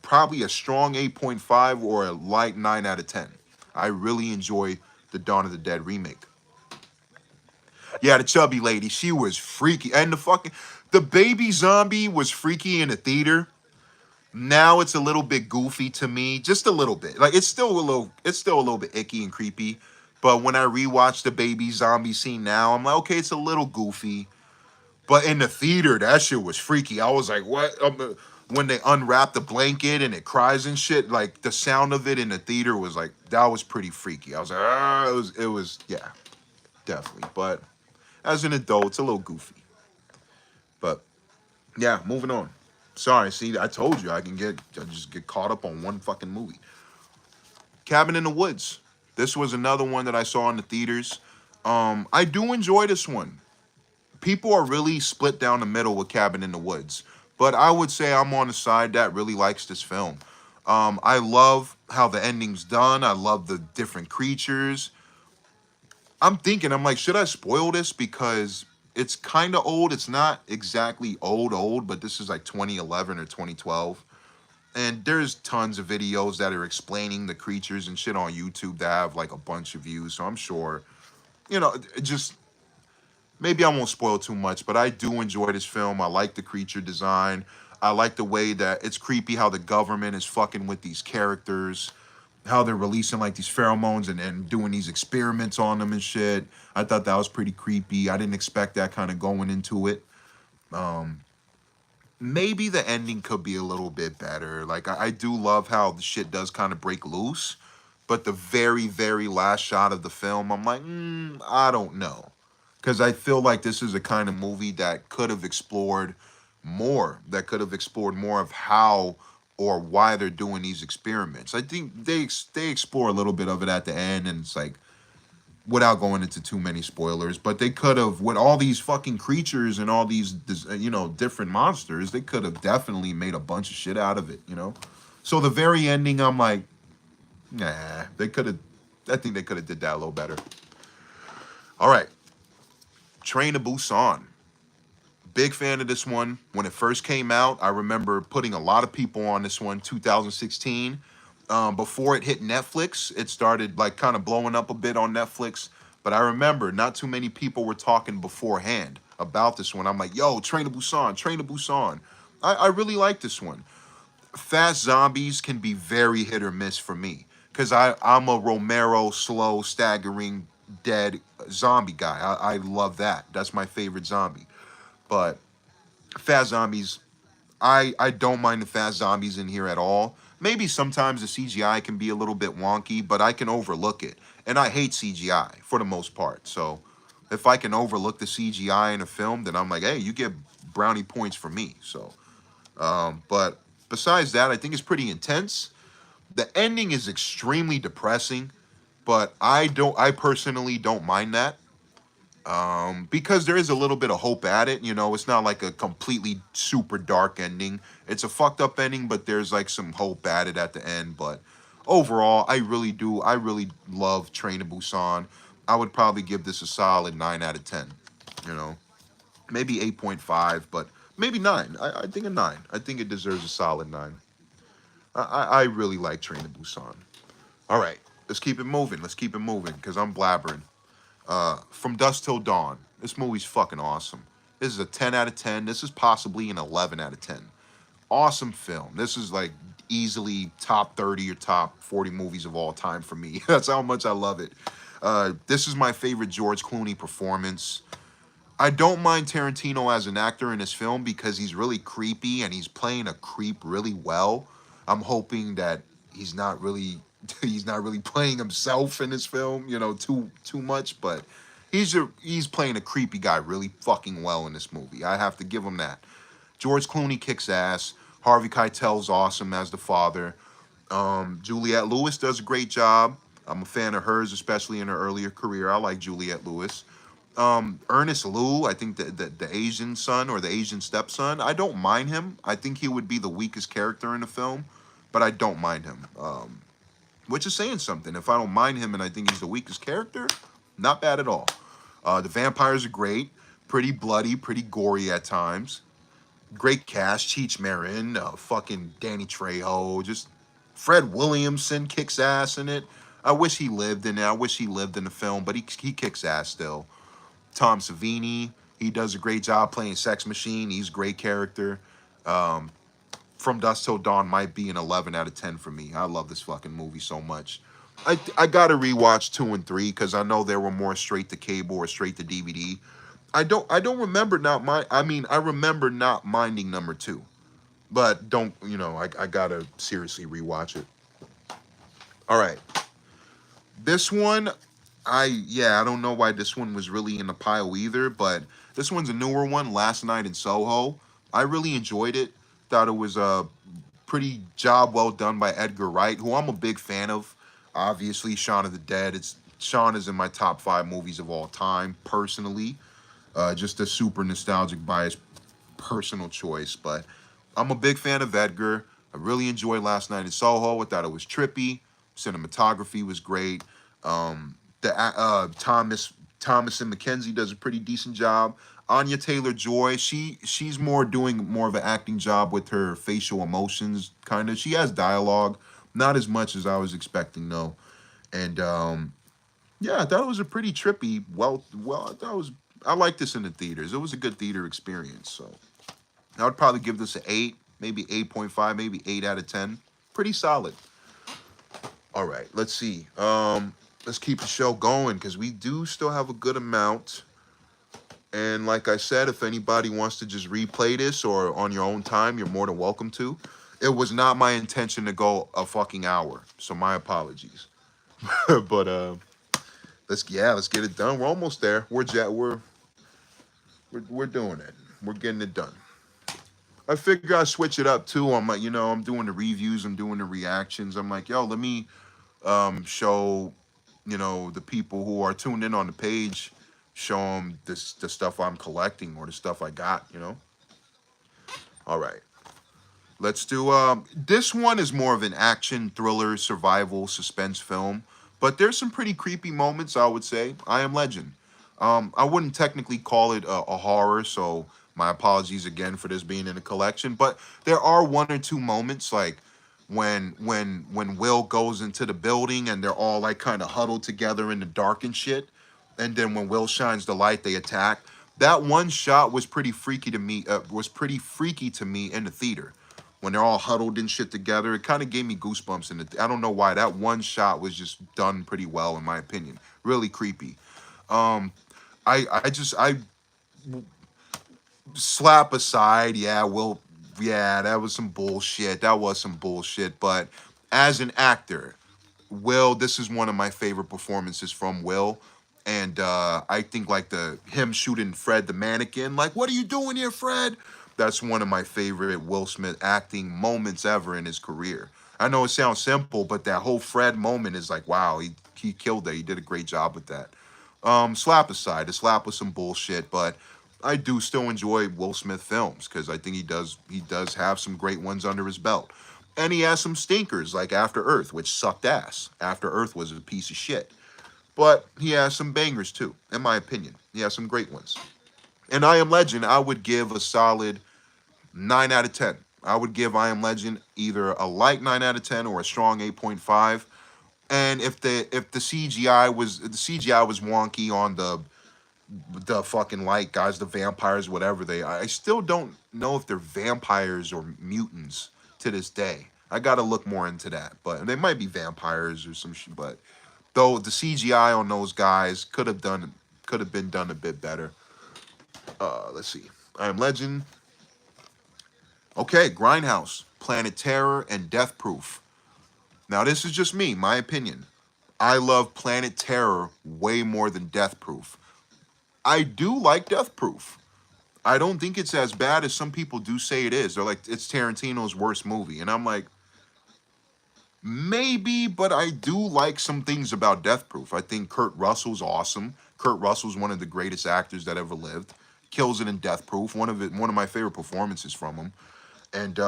probably a strong 8.5 or a light 9 out of 10. I really enjoy the Dawn of the Dead remake. Yeah, the chubby lady, she was freaky, and the baby zombie was freaky in the theater. Now it's a little bit goofy to me, just a little bit. Like it's still a little bit icky and creepy. But when I rewatch the baby zombie scene now, I'm like, okay, it's a little goofy. But in the theater, that shit was freaky. I was like, what? When they unwrap the blanket and it cries and shit, like the sound of it in the theater was like, that was pretty freaky. I was like, yeah, definitely. But as an adult, it's a little goofy. But yeah, moving on. Sorry, see, I told you I just get caught up on one fucking movie. Cabin in the Woods. This was another one that I saw in the theaters. I do enjoy this one. People are really split down the middle with Cabin in the Woods, but I would say I'm on the side that really likes this film. I love how the ending's done. I love the different creatures. I'm thinking, I'm like, should I spoil this? Because it's kind of old. It's not exactly old, but this is like 2011 or 2012. And there's tons of videos that are explaining the creatures and shit on YouTube that have like a bunch of views. So I'm sure, just maybe I won't spoil too much, but I do enjoy this film. I like the creature design. I like the way that it's creepy how the government is fucking with these characters, how they're releasing like these pheromones and doing these experiments on them and shit. I thought that was pretty creepy. I didn't expect that kind of going into it. Maybe the ending could be a little bit better. Like I do love how the shit does kind of break loose, but the very, very last shot of the film, I'm like, I don't know. Because I feel like this is a kind of movie that could have explored more, of how or why they're doing these experiments. I think they explore a little bit of it at the end, and it's like, without going into too many spoilers, but they could have, with all these fucking creatures and all these, different monsters, they could have definitely made a bunch of shit out of it. So the very ending, I'm like, nah, they could have, I think they could have did that a little better. All right, Train to Busan. Big fan of this one. When it first came out, I remember putting a lot of people on this one, 2016. Before it hit Netflix, it started like kind of blowing up a bit on Netflix. But I remember not too many people were talking beforehand about this one. I'm like, yo, Train to Busan, Train to Busan. I really like this one. Fast zombies can be very hit or miss for me because I'm a Romero, slow, staggering, dead zombie guy. I love that. That's my favorite zombie. But fast zombies, I don't mind the fast zombies in here at all. Maybe sometimes the CGI can be a little bit wonky, but I can overlook it. And I hate CGI for the most part. So if I can overlook the CGI in a film, then I'm like, hey, you get brownie points for me. So, but besides that, I think it's pretty intense. The ending is extremely depressing, but I personally don't mind that. Because there is a little bit of hope at it. It's not like a completely super dark ending. It's a fucked up ending, but there's like some hope at it at the end. But overall, I really love Train to Busan. I would probably give this a solid 9 out of 10. You know, maybe 8.5, but maybe 9. I think a 9. I think it deserves a solid 9. I really like Train to Busan. All right, let's keep it moving. Let's keep it moving because I'm blabbering. From Dusk Till Dawn. This movie's fucking awesome. This is a 10 out of 10. This is possibly an 11 out of 10. Awesome film. This is like easily top 30 or top 40 movies of all time for me. That's how much I love it. This is my favorite George Clooney performance. I don't mind Tarantino as an actor in this film because he's really creepy and he's playing a creep really well. I'm hoping that he's not really he's not really playing himself in this film, too much, but he's playing a creepy guy really fucking well in this movie. I have to give him that. George Clooney kicks ass. Harvey Keitel's awesome as the father. Juliette Lewis does a great job. I'm a fan of hers, especially in her earlier career. I like Juliette Lewis. Ernest Liu, I think the Asian son or the Asian stepson, I don't mind him. I think he would be the weakest character in the film, but I don't mind him. Which is saying something. If I don't mind him and I think he's the weakest character, not bad at all. The vampires are great. Pretty bloody, pretty gory at times. Great cast. Cheech Marin, fucking Danny Trejo, just Fred Williamson kicks ass in it. I wish he lived in it. I wish he lived in the film, but he kicks ass still. Tom Savini, he does a great job playing Sex Machine. He's a great character. From Dusk Till Dawn might be an 11 out of 10 for me. I love this fucking movie so much. I gotta rewatch 2 and 3 because I know there were more straight to cable or straight to DVD. I don't remember I remember not minding number 2. But I gotta seriously rewatch it. All right. This one, I don't know why this one was really in the pile either, but this one's a newer one, Last Night in Soho. I really enjoyed it. Thought it was a pretty job well done by Edgar Wright, who I'm a big fan of. Obviously, Shaun of the Dead. Shaun is in my top 5 movies of all time, personally. Just a super nostalgic bias, personal choice. But I'm a big fan of Edgar. I really enjoyed Last Night in Soho. I thought it was trippy. Cinematography was great. Thomas and Mackenzie does a pretty decent job. Anya Taylor-Joy, she's more doing more of an acting job with her facial emotions, kind of. She has dialogue, not as much as I was expecting though. And yeah, I thought it was a pretty trippy. Well, I liked this in the theaters. It was a good theater experience. So I would probably give this an 8, maybe 8.5, maybe 8 out of 10. Pretty solid. All right, let's see. Let's keep the show going because we do still have a good amount. And like I said, if anybody wants to just replay this or on your own time, you're more than welcome to. It was not my intention to go a fucking hour, so my apologies. But let's get it done. We're almost there. We're doing it. We're getting it done. I figure I switch it up too. I'm like, I'm doing the reviews, I'm doing the reactions. I'm like, yo, let me show, the people who are tuned in on the page, show them the stuff I'm collecting or the stuff I got. All right. Let's do this one is more of an action thriller survival suspense film, but there's some pretty creepy moments, I would say. I Am Legend. I wouldn't technically call it a horror, so my apologies again for this being in a collection, but there are one or two moments like when Will goes into the building and they're all like kind of huddled together in the dark and shit, and then when Will shines the light they attack. That one shot was pretty freaky to me. In the theater when they're all huddled and shit together. It kind of gave me goosebumps I don't know why. That one shot was just done pretty well in my opinion. Really creepy. Um, I slap aside. Yeah, Will. Yeah, that was some bullshit. That was some bullshit. But as an actor, Will, this is one of my favorite performances from Will. And I think like him shooting Fred the mannequin, like, what are you doing here, Fred? That's one of my favorite Will Smith acting moments ever in his career. I know it sounds simple, but that whole Fred moment is like, wow, he killed it. He did a great job with that. Slap aside, the slap was some bullshit, but I do still enjoy Will Smith films because I think he does have some great ones under his belt. And he has some stinkers like After Earth, which sucked ass. After Earth was a piece of shit. But he has some bangers too, in my opinion. He has some great ones. And I Am Legend, I would give a solid 9 out of 10. I would give I Am Legend either a light 9 out of 10 or a strong 8.5. And if the CGI was wonky on the fucking light guys, the vampires, whatever I still don't know if they're vampires or mutants to this day. I gotta look more into that, but they might be vampires or some shit. But though the CGI on those guys could have been done a bit better. Let's see. I Am Legend. Okay, Grindhouse, Planet Terror, and Death Proof. Now this is just me, my opinion. I love Planet Terror way more than Death Proof. I do like Death Proof. I don't think it's as bad as some people do say it is. They're like, it's Tarantino's worst movie. And I'm like, maybe, but I do like some things about Death Proof. I think Kurt Russell's awesome. Kurt Russell's one of the greatest actors that ever lived. Kills it in Death Proof. One of my favorite performances from him. And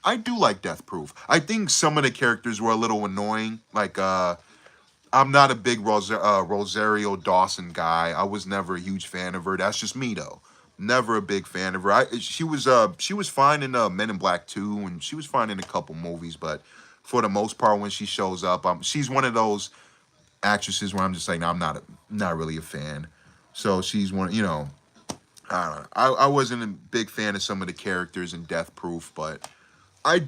I do like Death Proof. I think some of the characters were a little annoying. Like, I'm not a big Rosario Dawson guy. I was never a huge fan of her. That's just me though. Never a big fan of her. She was fine in Men in Black 2, and she was fine in a couple movies, but for the most part, when she shows up, she's one of those actresses where I'm just like, no, not really a fan. So she's one, I don't know. I wasn't a big fan of some of the characters in Death Proof, but I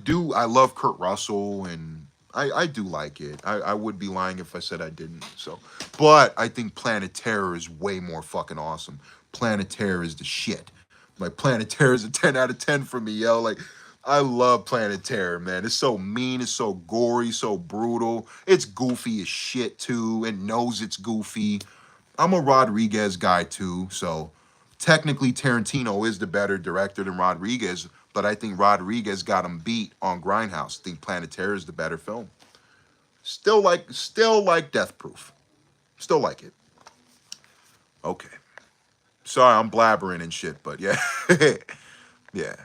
love Kurt Russell, and I do like it. I would be lying if I said I didn't. So, but I think Planet Terror is way more fucking awesome. Planet Terror is the shit. Like, Planet Terror is a 10 out of 10 for me, yo. Like, I love Planet Terror, man. It's so mean, it's so gory, so brutal. It's goofy as shit too. It knows it's goofy. I'm a Rodriguez guy too, so technically Tarantino is the better director than Rodriguez, but I think Rodriguez got him beat on Grindhouse. I think Planet Terror is the better film. Still like Death Proof. Still like it. Okay. Sorry, I'm blabbering and shit, but yeah. Yeah.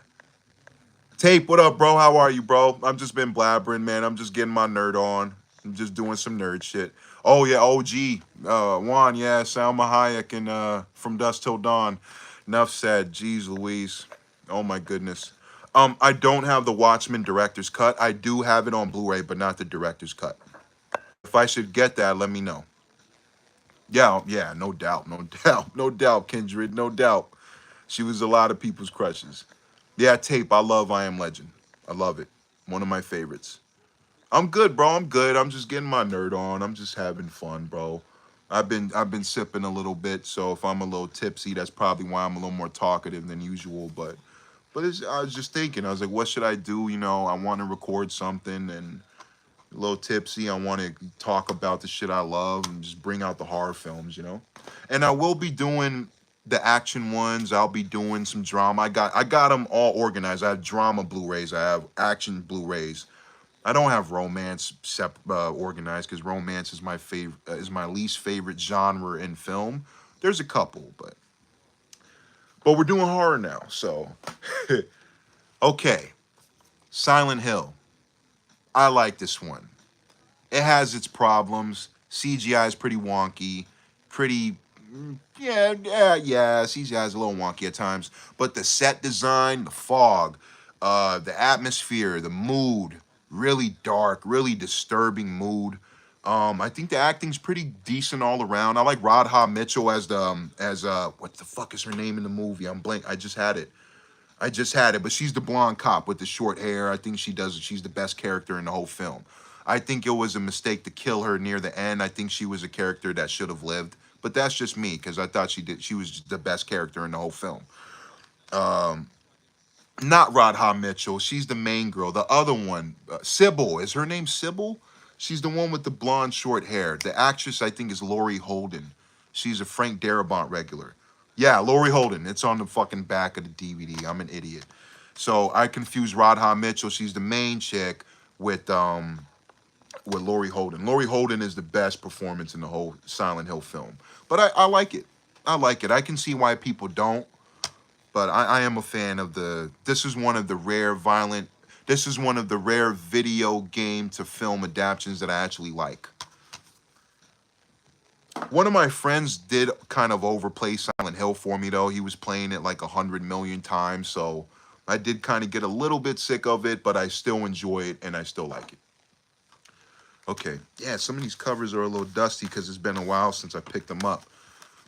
Tape, what up, bro? How are you, bro? I've just been blabbering, man. I'm just getting my nerd on. I'm just doing some nerd shit. Oh yeah, OG. Juan, yeah, Salma Hayek and From Dusk Till Dawn. Enough said. Jeez Louise. Oh my goodness. I don't have the Watchmen director's cut. I do have it on Blu-ray, but not the director's cut. If I should get that, let me know. Yeah, yeah, no doubt, no doubt, no doubt, Kindred, no doubt. She was a lot of people's crushes. Yeah, tape. I love I Am Legend. I love it. One of my favorites. I'm good, bro. I'm good. I'm just getting my nerd on. I'm just having fun, bro. I've been sipping a little bit, so if I'm a little tipsy, that's probably why I'm a little more talkative than usual. But I was just thinking. I was like, what should I do? You know, I want to record something and a little tipsy. I want to talk about the shit I love and just bring out the horror films, you know. And I will be doing the action ones. I'll be doing some drama. I got them all organized. I have drama Blu-rays. I have action Blu-rays. I don't have romance organized because romance is my favorite, is my least favorite genre in film. There's a couple, but we're doing horror now. So, okay, Silent Hill. I like this one. It has its problems. CGI is pretty wonky, pretty yeah. CGI is a little wonky at times, but the set design, the fog, the atmosphere, the mood, really dark, really disturbing mood. I think the acting's pretty decent all around. I like Radha Mitchell as the as what the fuck is her name in the movie? I'm blank. I just had it. But she's the blonde cop with the short hair. I think she does. She's the best character in the whole film. I think it was a mistake to kill her near the end. I think she was a character that should have lived. But that's just me because I thought she did. She was the best character in the whole film. Um, Not Radha Mitchell. She's the main girl. The other one, Sybil. Is her name Sybil? She's the one with the blonde short hair. The actress I think is Laurie Holden. She's a Frank Darabont regular. Yeah, Laurie Holden. It's on the fucking back of the DVD. I'm an idiot. So I confused Radha Mitchell. She's the main chick with Laurie Holden. Laurie Holden is the best performance in the whole Silent Hill film. But I like it. I like it. I can see why people don't. But I am a fan of the. This is one of the rare violent. This is one of the rare video game to film adaptations that I actually like. One of my friends did kind of overplay Silent Hill for me though. He was playing it like 100 million times, so I did kind of get a little bit sick of it, but I still enjoy it and I still like it. Okay, yeah, some of these covers are a little dusty because it's been a while since I picked them up.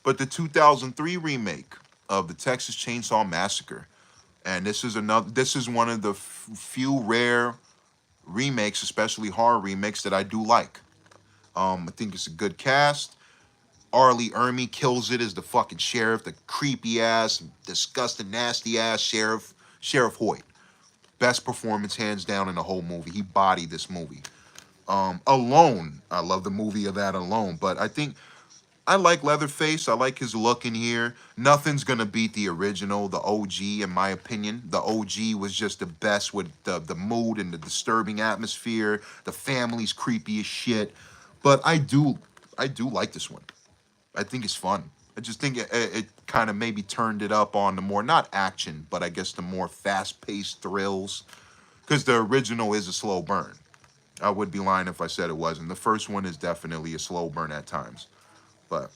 But the 2003 remake of the Texas Chainsaw Massacre, and this is another. This is one of the few rare remakes, especially horror remakes, that I do like. I think it's a good cast. Arlie Ermy kills it as the fucking sheriff, the creepy ass, disgusting, nasty ass sheriff, Sheriff Hoyt. Best performance hands down in the whole movie. He bodied this movie. Alone, I love the movie of that alone, but I think I like Leatherface. I like his look in here. Nothing's gonna beat the original, the OG, in my opinion. The OG was just the best with the mood and the disturbing atmosphere. The family's creepy as shit. But I do like this one. I think it's fun. I just think it kind of maybe turned it up on the more not action, but I guess the more fast-paced thrills. Because the original is a slow burn. I would be lying if I said it wasn't. The first one is definitely a slow burn at times. But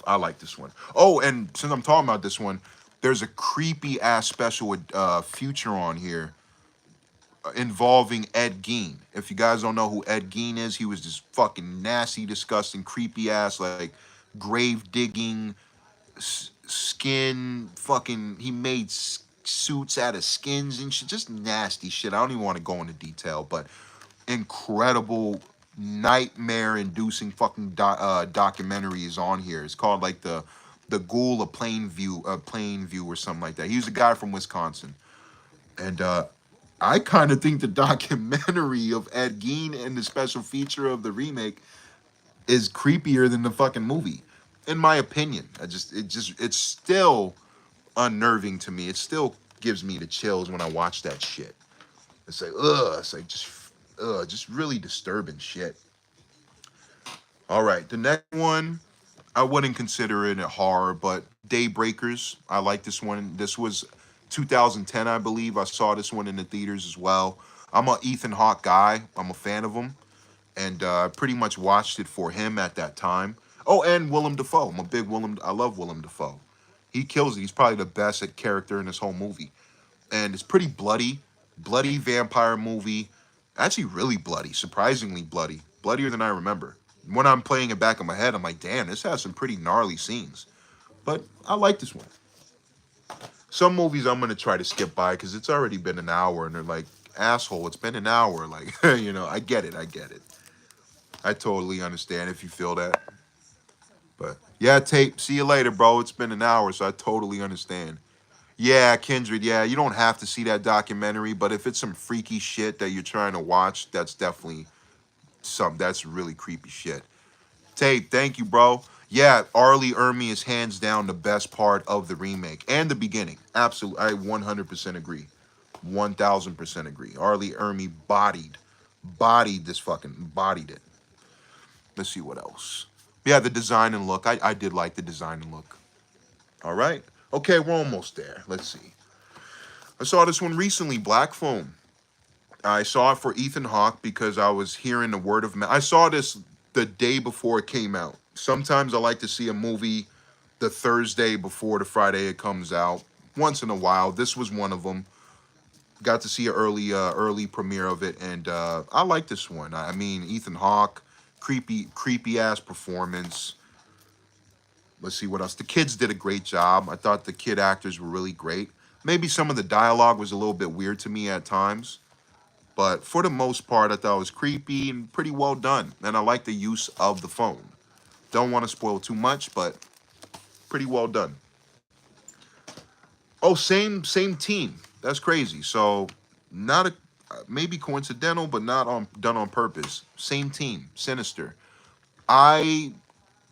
I like this one. Oh, and since I'm talking about this one, there's a creepy ass special future on here involving Ed Gein. If you guys don't know who Ed Gein is, he was this fucking nasty, disgusting, creepy ass like grave digging skin. Fucking, he made suits out of skins and shit. Just nasty shit. I don't even want to go into detail, but incredible nightmare-inducing fucking documentary is on here. It's called like the Ghoul of Plainview or something like that. He was a guy from Wisconsin, and I kind of think the documentary of Ed Gein and the special feature of the remake is creepier than the fucking movie, in my opinion. It's still unnerving to me. It still gives me the chills when I watch that shit. It's like, ugh. It's like just really disturbing shit. All right, the next one, I wouldn't consider it a horror, but Daybreakers. I like this one. This was 2010, I believe. I saw this one in the theaters as well. I'm a Ethan Hawke guy. I'm a fan of him. and I pretty much watched it for him at that time. Oh, and Willem Dafoe. I'm a big Willem. I love Willem Dafoe. He kills it. He's probably the best at character in this whole movie, and it's pretty bloody, bloody vampire movie. Actually, really bloody, surprisingly bloody, bloodier than I remember. When I'm playing it back in my head, I'm like, damn, this has some pretty gnarly scenes. But I like this one. Some movies I'm gonna try to skip by because it's already been an hour, and they're like, asshole, it's been an hour. Like, I get it, I get it. I totally understand if you feel that. But yeah, tape. See you later, bro. It's been an hour, so I totally understand. Yeah, Kindred. Yeah, you don't have to see that documentary, but if it's some freaky shit that you're trying to watch, that's definitely some. That's really creepy shit. Tape. Thank you, bro. Yeah, Arlie Ermy is hands down the best part of the remake and the beginning. Absolutely, I 100% agree. 1000% agree. Arlie Ermy bodied this fucking bodied it. Let's see what else. Yeah, the design and look. I did like the design and look. All right. Okay, we're almost there. Let's see. I saw this one recently, Black Phone. I saw it for Ethan Hawke because I was hearing the word of mouth. I saw this the day before it came out. Sometimes I like to see a movie the Thursday before the Friday it comes out. Once in a while, this was one of them. Got to see an early premiere of it, and I like this one. I mean, Ethan Hawke, creepy ass performance. Let's see what else. The kids did a great job. I thought the kid actors were really great. Maybe some of the dialogue was a little bit weird to me at times, but for the most part, I thought it was creepy and pretty well done. And I like the use of the phone. Don't want to spoil too much, but pretty well done. Oh, same team. That's crazy. So not a maybe coincidental, but not on done on purpose. Same team, Sinister. I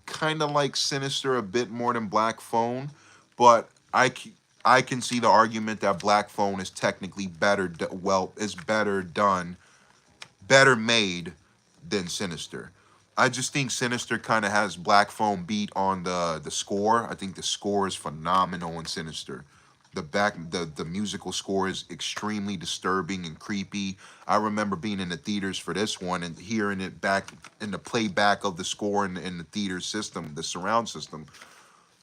kind of like Sinister a bit more than Black Phone, but I can see the argument that Black Phone is technically better, is better done, better made than Sinister. I just think Sinister kind of has Black Phone beat on the score. I think the score is phenomenal in Sinister. The musical score is extremely disturbing and creepy. I remember being in the theaters for this one and hearing it back in the playback of the score in the theater system, the surround system,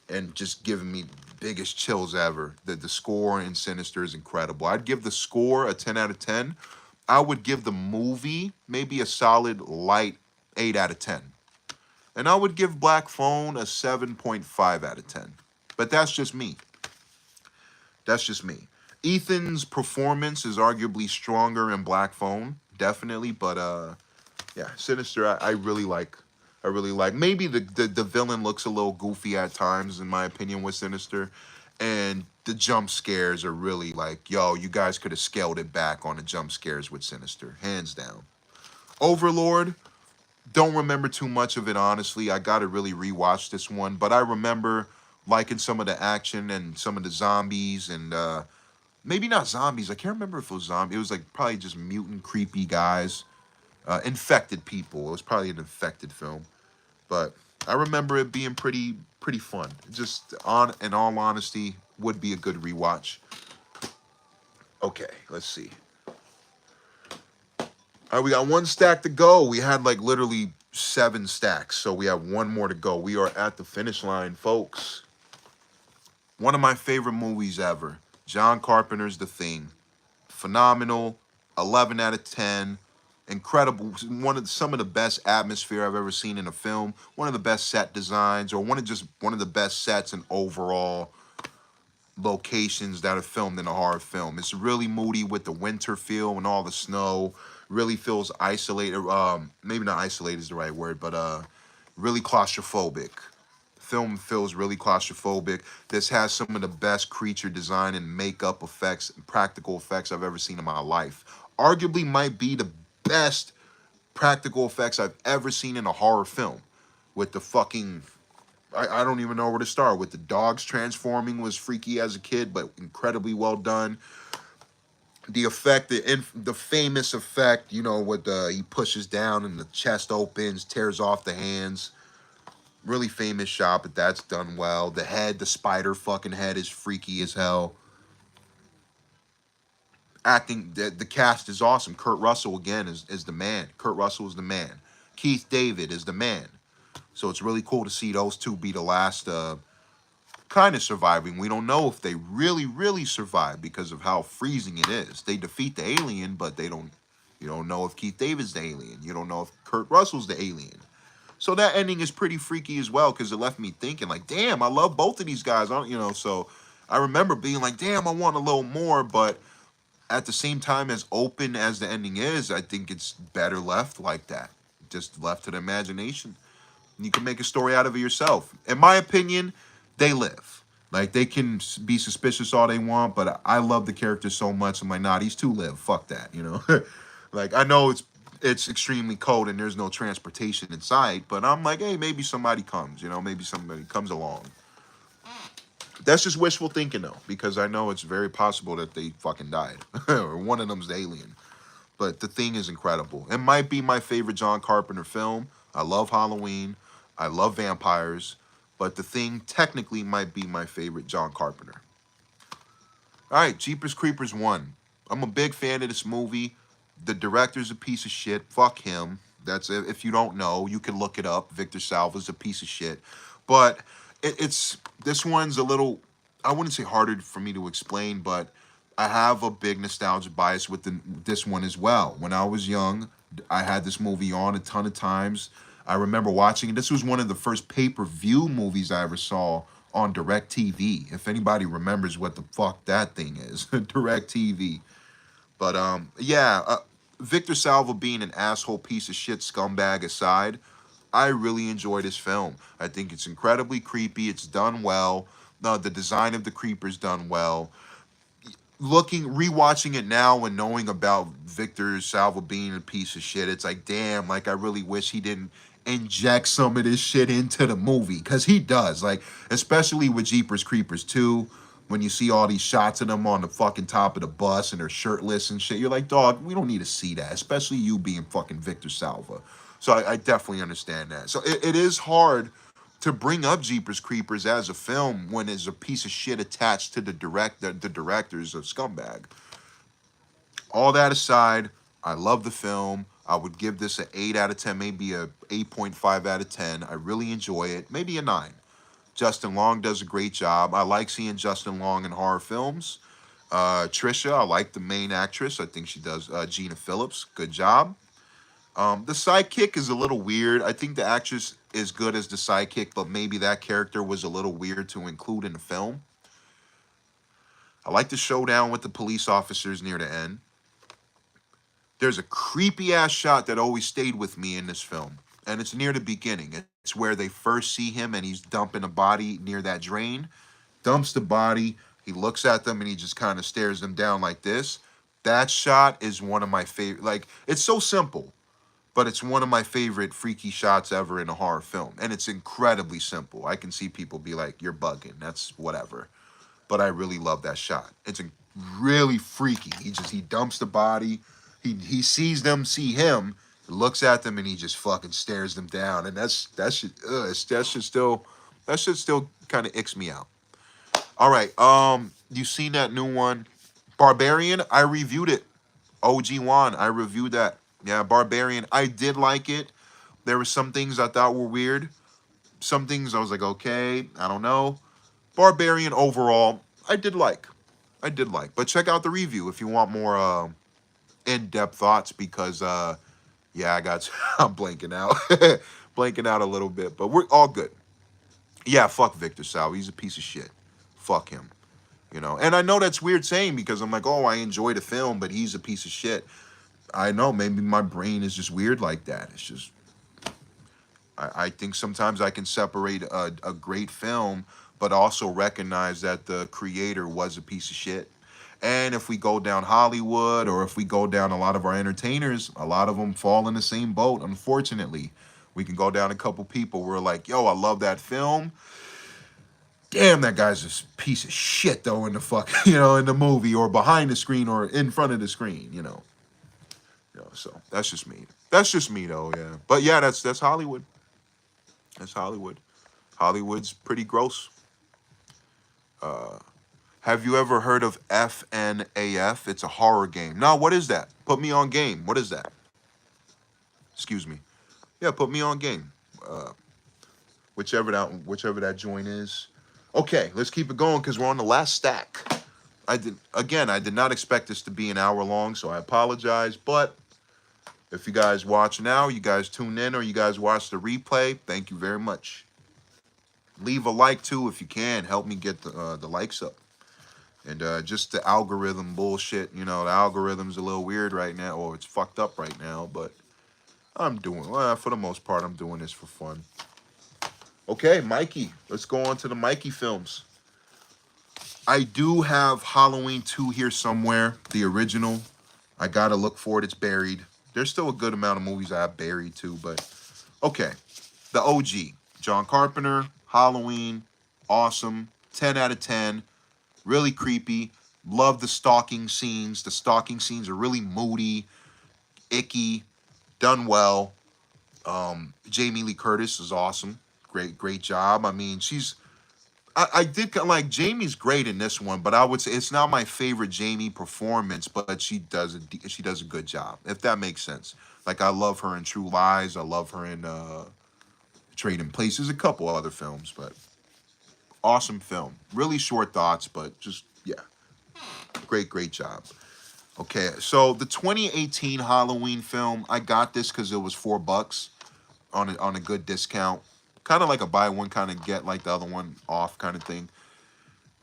and just giving me biggest chills ever. The score in Sinister is incredible. I'd give the score a 10 out of 10. I would give the movie maybe a solid light 8 out of 10. And I would give Black Phone a 7.5 out of 10. But that's just me. That's just me. Ethan's performance is arguably stronger in Black Phone, definitely, but yeah, Sinister I really like. I really like. Maybe the villain looks a little goofy at times, in my opinion, with Sinister. And the jump scares are really like, yo, you guys could have scaled it back on the jump scares with Sinister, hands down. Overlord, don't remember too much of it, honestly. I got to really rewatch this one. But I remember liking some of the action and some of the zombies and maybe not zombies. I can't remember if it was zombie. It was like probably just mutant, creepy guys. Infected people. It was probably an infected film. But I remember it being pretty fun. Just in all honesty, would be a good rewatch. Okay, let's see. All right, we got one stack to go. We had like literally 7 stacks, so we have one more to go. We are at the finish line, folks. One of my favorite movies ever. John Carpenter's The Thing. Phenomenal. 11 out of 10. Incredible. Some of the best atmosphere I've ever seen in a film. One of the best set designs, or one of the best sets and overall locations that are filmed in a horror film. It's really moody with the winter feel and all the snow. Really feels isolated. Maybe not isolated is the right word, but really claustrophobic. Film feels really claustrophobic. This has some of the best creature design and makeup effects and practical effects I've ever seen in my life. Arguably might be the best practical effects I've ever seen in a horror film. With the fucking, I don't even know where to start. With the dogs transforming was freaky as a kid, but incredibly well done. The effect, the famous effect, with he pushes down and the chest opens, tears off the hands. Really famous shot, but that's done well. The spider fucking head is freaky as hell. Acting, the cast is awesome. Kurt Russell, again, is the man. Kurt Russell is the man. Keith David is the man. So it's really cool to see those two be the last kind of surviving. We don't know if they really survive because of how freezing it is. They defeat the alien, but they don't. You don't know if Keith David's the alien. You don't know if Kurt Russell's the alien. So that ending is pretty freaky as well because it left me thinking like, damn, I love both of these guys. So I remember being like, damn, I want a little more, but at the same time, as open as the ending is, I think it's better left like that, just left to the imagination. You can make a story out of it yourself. In my opinion, they live. Like, they can be suspicious all they want, but I love the character so much. I'm like, nah, these two live. Fuck that, you know? Like, I know it's extremely cold and there's no transportation in sight, but I'm like, hey, maybe somebody comes, you know? Maybe somebody comes along. That's just wishful thinking, though, because I know it's very possible that they fucking died. Or one of them's the alien. But The Thing is incredible. It might be my favorite John Carpenter film. I love Halloween. I love vampires. But The Thing technically might be my favorite John Carpenter. All right, Jeepers Creepers 1. I'm a big fan of this movie. The director's a piece of shit. Fuck him. That's if you don't know, you can look it up. Victor Salva's a piece of shit. But it's this one's a little, I wouldn't say harder for me to explain, but I have a big nostalgia bias with this one as well. When I was young, I had this movie on a ton of times. I remember watching it. This was one of the first pay-per-view movies I ever saw on DirecTV. If anybody remembers what the fuck that thing is, DirecTV. But Victor Salva being an asshole piece of shit scumbag aside, I really enjoy this film. I think it's incredibly creepy. It's done well. The design of the creeper's done well. Rewatching it now and knowing about Victor Salva being a piece of shit, it's like, damn, like, I really wish he didn't inject some of this shit into the movie, because he does, like, especially with Jeepers Creepers 2, when you see all these shots of them on the fucking top of the bus and they're shirtless and shit, you're like, dog, we don't need to see that, especially you being fucking Victor Salva. So I definitely understand that. So it is hard to bring up Jeepers Creepers as a film when there's a piece of shit attached to the directors of Scumbag. All that aside, I love the film. I would give this an 8 out of 10, maybe a 8.5 out of 10. I really enjoy it. Maybe a 9. Justin Long does a great job. I like seeing Justin Long in horror films. Trisha, I like the main actress. I think she does. Gina Phillips, good job. The sidekick is a little weird. I think the actress is good as the sidekick, but maybe that character was a little weird to include in the film. I like the showdown with the police officers near the end. There's a creepy ass shot that always stayed with me in this film, and it's near the beginning. It's where they first see him and he's dumping a body near that drain. Dumps the body. He looks at them and he just kind of stares them down like this. That shot is one of my favorite. Like, it's so simple, but it's one of my favorite freaky shots ever in a horror film. And it's incredibly simple. I can see people be like, you're bugging. That's whatever. But I really love that shot. It's really freaky. He dumps the body. He sees them see him, looks at them, and he just fucking stares them down. And that shit still kind of icks me out. All right, you seen that new one, Barbarian? I reviewed it. OG Juan, I reviewed that. Yeah, Barbarian. I did like it. There were some things I thought were weird. Some things I was like, okay, I don't know. Barbarian overall, I did like. But check out the review if you want more in-depth thoughts, because I'm blanking out. Blanking out a little bit, but we're all good. Yeah, fuck Victor Salva. He's a piece of shit. Fuck him. You know, and I know that's weird saying, because I'm like, oh, I enjoy the film, but he's a piece of shit. I know, maybe my brain is just weird like that. It's just, I think sometimes I can separate a great film, but also recognize that the creator was a piece of shit. And if we go down Hollywood, or if we go down a lot of our entertainers, a lot of them fall in the same boat, unfortunately. We can go down a couple people where like, yo, I love that film. Damn, that guy's a piece of shit, though, in the fuck, in the movie, or behind the screen, or in front of the screen, so that's just me. That's just me, though, yeah. But yeah, that's Hollywood. That's Hollywood. Hollywood's pretty gross. Have you ever heard of FNAF? It's a horror game. No, what is that? Put me on game. What is that? Excuse me. Yeah, put me on game. Uh, whichever that joint is. Okay, let's keep it going because we're on the last stack. I did not expect this to be an hour long, so I apologize. But if you guys watch now, you guys tune in, or you guys watch the replay, thank you very much. Leave a like too if you can. Help me get the likes up. And just the algorithm bullshit. You know, the algorithm's a little weird right now, or it's fucked up right now. But I'm doing, well, for the most part, I'm doing this for fun. Okay, Mikey. Let's go on to the Mikey films. I do have Halloween 2 here somewhere, the original. I gotta look for it. It's buried. There's still a good amount of movies I have buried too, but okay. The OG, John Carpenter, Halloween, awesome. 10 out of 10. Really creepy. Love the stalking scenes. The stalking scenes are really moody, icky, done well. Jamie Lee Curtis is awesome. Great job. I mean, I did like Jamie's great in this one, but I would say it's not my favorite Jamie performance, but she does a good job, if that makes sense. Like I love her in True Lies, I love her in Trading Places, a couple other films, but awesome film. Really short thoughts, but just yeah, great job. Okay, so the 2018 Halloween film, I got this because it was $4 on a good discount, kind of like a buy one kind of get like the other one off kind of thing.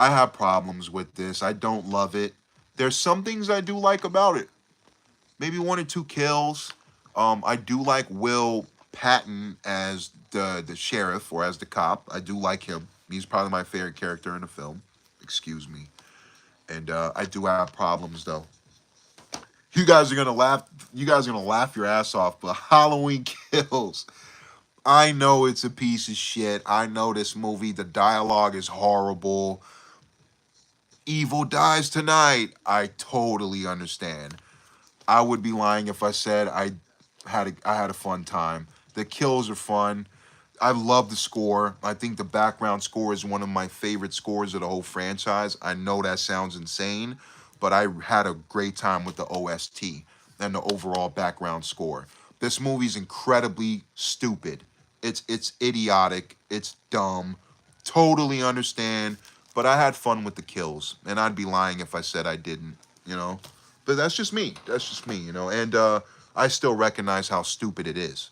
I have problems with this. I don't love it. There's some things I do like about it. Maybe one or two kills. I do like Will Patton as the sheriff or as the cop. I do like him. He's probably my favorite character in the film. Excuse me. And I do have problems though. You guys are gonna laugh. You guys are gonna laugh your ass off. But Halloween Kills. I know it's a piece of shit. I know this movie. The dialogue is horrible. Evil dies tonight. I totally understand. I would be lying if I said I had a fun time. The kills are fun. I love the score. I think the background score is one of my favorite scores of the whole franchise. I know that sounds insane, but I had a great time with the OST and the overall background score. This movie's incredibly stupid. It's idiotic. It's dumb. Totally understand, but I had fun with the kills, and I'd be lying if I said I didn't, you know? But that's just me. That's just me, you know? And I still recognize how stupid it is.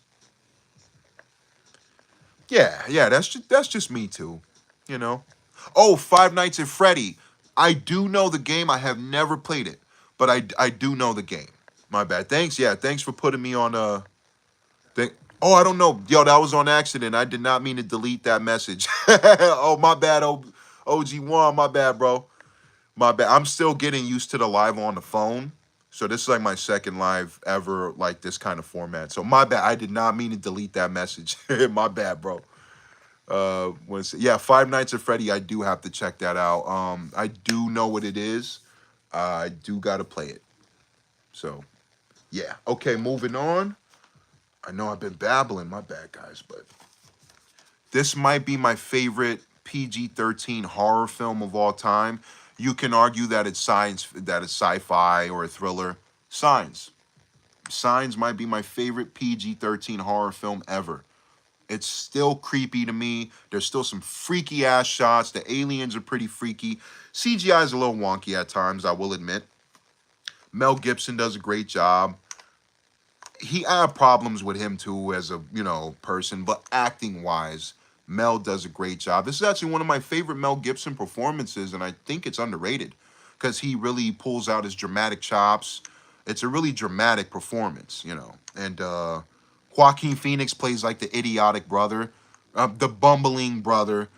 Yeah, that's just me too, you know. Oh, Five Nights at Freddy. I do know the game. I have never played it, but I do know the game. My bad. Thanks. Yeah, thanks for putting me on thing. Oh, I don't know. Yo, that was on accident. I did not mean to delete that message. Oh, my bad. OG1, my bad, bro. My bad. I'm still getting used to the live on the phone. So this is like my second live ever, like this kind of format. So my bad. I did not mean to delete that message. My bad, bro. Yeah, Five Nights at Freddy. I do have to check that out. I do know what it is. I do gotta play it. So yeah. Okay, moving on. I know I've been babbling. My bad, guys, but this might be my favorite PG-13 horror film of all time. You can argue that it's sci-fi or a thriller. Signs. Signs might be my favorite PG-13 horror film ever. It's still creepy to me. There's still some freaky ass shots. The aliens are pretty freaky. CGI is a little wonky at times, I will admit. Mel Gibson does a great job. I have problems with him too as a, person, but acting wise, Mel does a great job. This is actually one of my favorite Mel Gibson performances, and I think it's underrated because he really pulls out his dramatic chops. It's a really dramatic performance, And Joaquin Phoenix plays like the idiotic brother, the bumbling brother,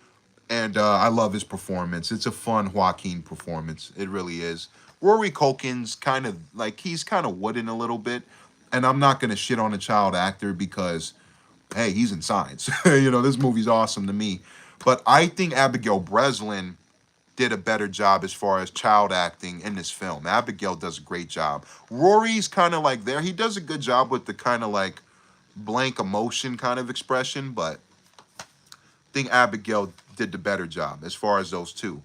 and I love his performance. It's a fun Joaquin performance. It really is. Rory Culkin's he's kind of wooden a little bit, and I'm not gonna shit on a child actor because, hey, he's in Signs. This movie's awesome to me. But I think Abigail Breslin did a better job as far as child acting in this film. Abigail does a great job. Rory's kind of like there. He does a good job with the kind of like blank emotion kind of expression, but I think Abigail did the better job as far as those two.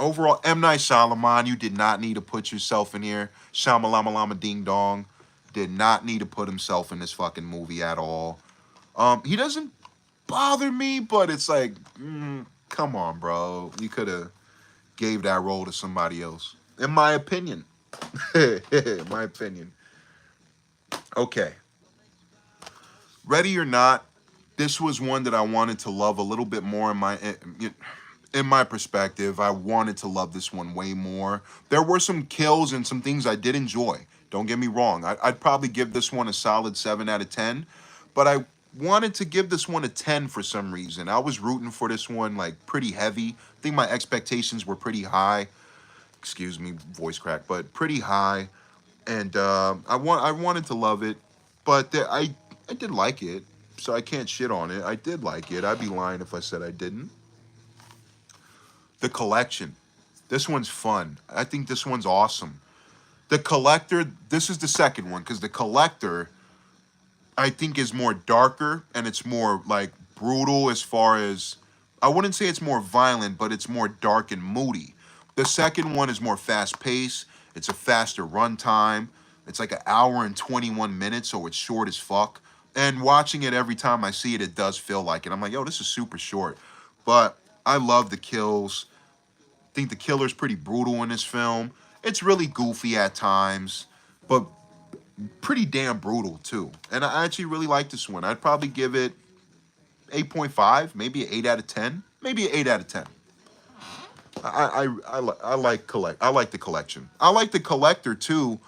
Overall, M. Night Shyamalan, you did not need to put yourself in here. Shamalama Lama Ding Dong. Did not need to put himself in this fucking movie at all. He doesn't bother me, but it's like, come on, bro. You could have gave that role to somebody else. In my opinion. In my opinion. Okay. Ready or not, this was one that I wanted to love a little bit more in my perspective. I wanted to love this one way more. There were some kills and some things I did enjoy. Don't get me wrong. I'd probably give this one a solid 7 out of 10. But I wanted to give this one a 10 for some reason. I was rooting for this one like pretty heavy. I think my expectations were pretty high. Excuse me, voice crack, but pretty high. And I wanted to love it. But I did like it. So I can't shit on it. I did like it. I'd be lying if I said I didn't. The Collection. This one's fun. I think this one's awesome. The Collector, this is the second one, because The Collector, I think, is more darker, and it's more, like, brutal as far as, I wouldn't say it's more violent, but it's more dark and moody. The second one is more fast-paced. It's a faster runtime. It's like an hour and 21 minutes, so it's short as fuck. And watching it every time I see it, it does feel like it. I'm like, yo, this is super short. But I love the kills. I think the killer's pretty brutal in this film. It's really goofy at times, but pretty damn brutal too. And I actually really like this one. I'd probably give it 8.5, maybe an 8 out of 10, maybe an 8 out of 10. I like the Collection. I like the Collector too,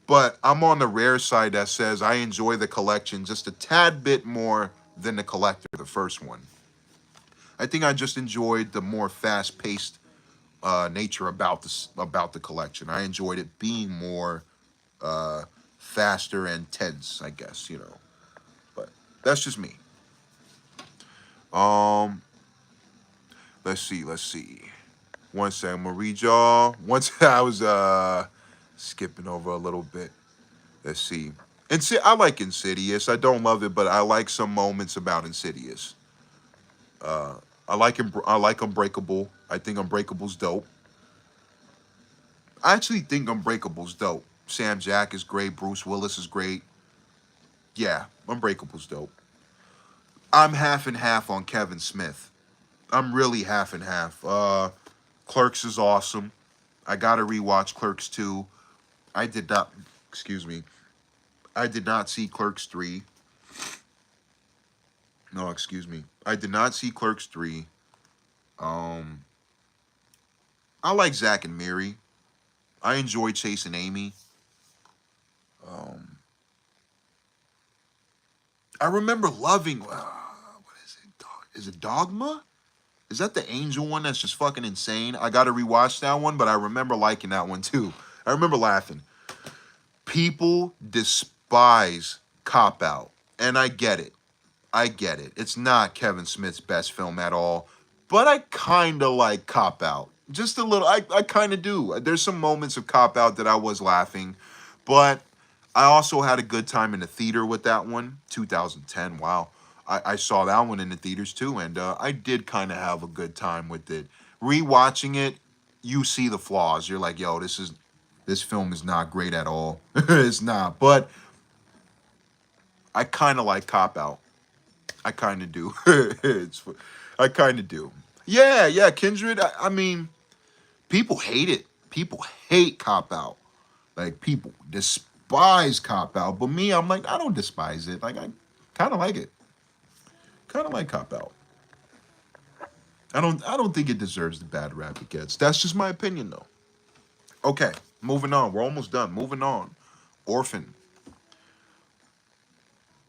but I'm on the rare side that says I enjoy the Collection just a tad bit more than the Collector, the first one. I think I just enjoyed the more fast-paced nature about the Collection. I enjoyed it being more faster and tense, I guess, you know. But that's just me. Let's see. One second, I'm gonna read y'all. Once I was skipping over a little bit. Let's see. I like Insidious. I don't love it, but I like some moments about Insidious. I like Unbreakable. I think Unbreakable's dope. I actually think Unbreakable's dope. Sam Jack is great. Bruce Willis is great. Yeah, Unbreakable's dope. I'm half and half on Kevin Smith. I'm really half and half. Clerks is awesome. I gotta rewatch Clerks 2. I did not see Clerks 3. No, excuse me. I did not see Clerks 3. I like Zack and Miri. I enjoy Chasing Amy. I remember loving, what is it? Is it Dogma? Is that the angel one that's just fucking insane? I gotta rewatch that one, but I remember liking that one too. I remember laughing. People despise Cop Out, and I get it. It's not Kevin Smith's best film at all, but I kind of like Cop Out. Just a little. I kind of do. There's some moments of Cop Out that I was laughing, but I also had a good time in the theater with that one. 2010, wow. I saw that one in the theaters too, and I did kind of have a good time with it. Rewatching it, you see the flaws. You're like, yo, this film is not great at all. It's not, but I kind of like Cop Out. I kind of do. I kind of do. Yeah, Kindred. I mean, people hate it. People hate Cop Out. Like, people despise Cop Out. But me, I'm like, I don't despise it. Like, I kind of like it. Kind of like Cop Out. I don't think it deserves the bad rap it gets. That's just my opinion, though. Okay, moving on. We're almost done. Moving on. Orphan.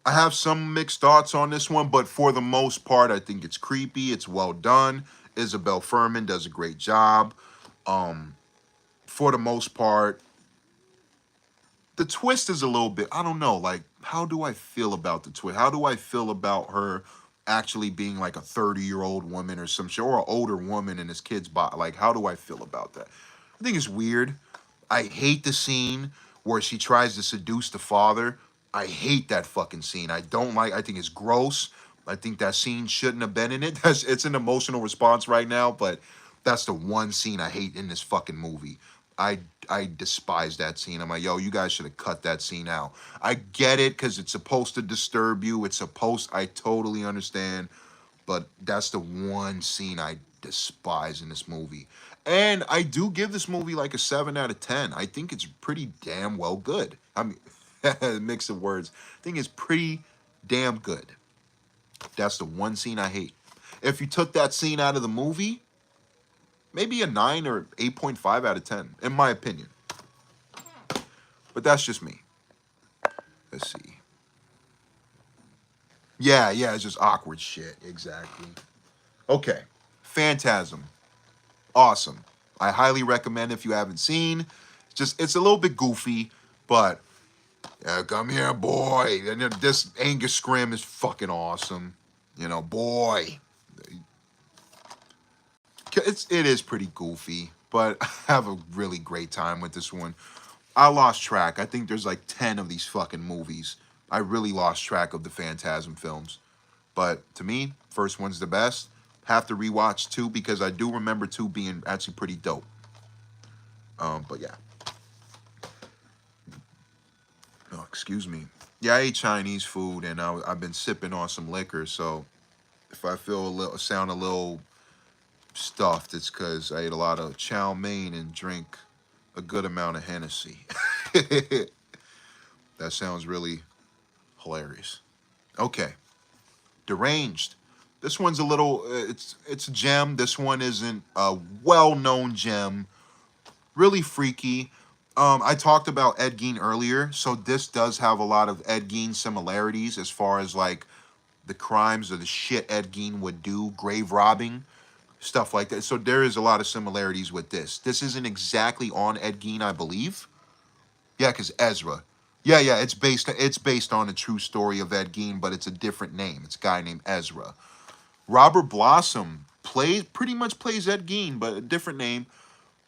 I have some mixed thoughts on this one, but for the most part, I think it's creepy. It's well done. Isabel Fuhrman does a great job. For the most part, the twist is a little bit, I don't know, like, how do I feel about the twist? How do I feel about her actually being like a 30-year-old woman or some shit, or an older woman in his kid's body? Like, how do I feel about that? I think it's weird. I hate the scene where she tries to seduce the father. I hate that fucking scene. I think it's gross. I think that scene shouldn't have been in it. It's an emotional response right now, but that's the one scene I hate in this fucking movie. I I despise that scene. I'm like, yo, you guys should have cut that scene out. I get it because it's supposed to disturb you. I totally understand. But that's the one scene I despise in this movie. And I do give this movie like a 7 out of 10. I think it's pretty damn well good. I mean, mix of words. I think it's pretty damn good. That's the one scene I hate. If you took that scene out of the movie, maybe a 9 or 8.5 out of 10, in my opinion. But that's just me. Let's see. Yeah, it's just awkward shit. Exactly. Okay. Phantasm. Awesome. I highly recommend if you haven't seen. It's a little bit goofy, but come here, boy. And this Angus Scrim is fucking awesome. You know, boy. It is pretty goofy, but I have a really great time with this one. I lost track. I think there's like 10 of these fucking movies. I really lost track of the Phantasm films. But to me, first one's the best. Have to rewatch 2 because I do remember 2 being actually pretty dope. But yeah. Oh, excuse me. Yeah, I ate Chinese food and I've been sipping on some liquor. So if I sound a little stuffed, it's because I ate a lot of chow mein and drink a good amount of Hennessy. That sounds really hilarious. Okay. Deranged. This one's a little, it's a gem. This one isn't a well-known gem. Really freaky. I talked about Ed Gein earlier, so this does have a lot of Ed Gein similarities as far as like the crimes or the shit Ed Gein would do, grave robbing, stuff like that. So there is a lot of similarities with this. This isn't exactly on Ed Gein, I believe. Yeah, because Ezra. Yeah, it's based on a true story of Ed Gein, but it's a different name. It's a guy named Ezra. Robert Blossom pretty much plays Ed Gein, but a different name.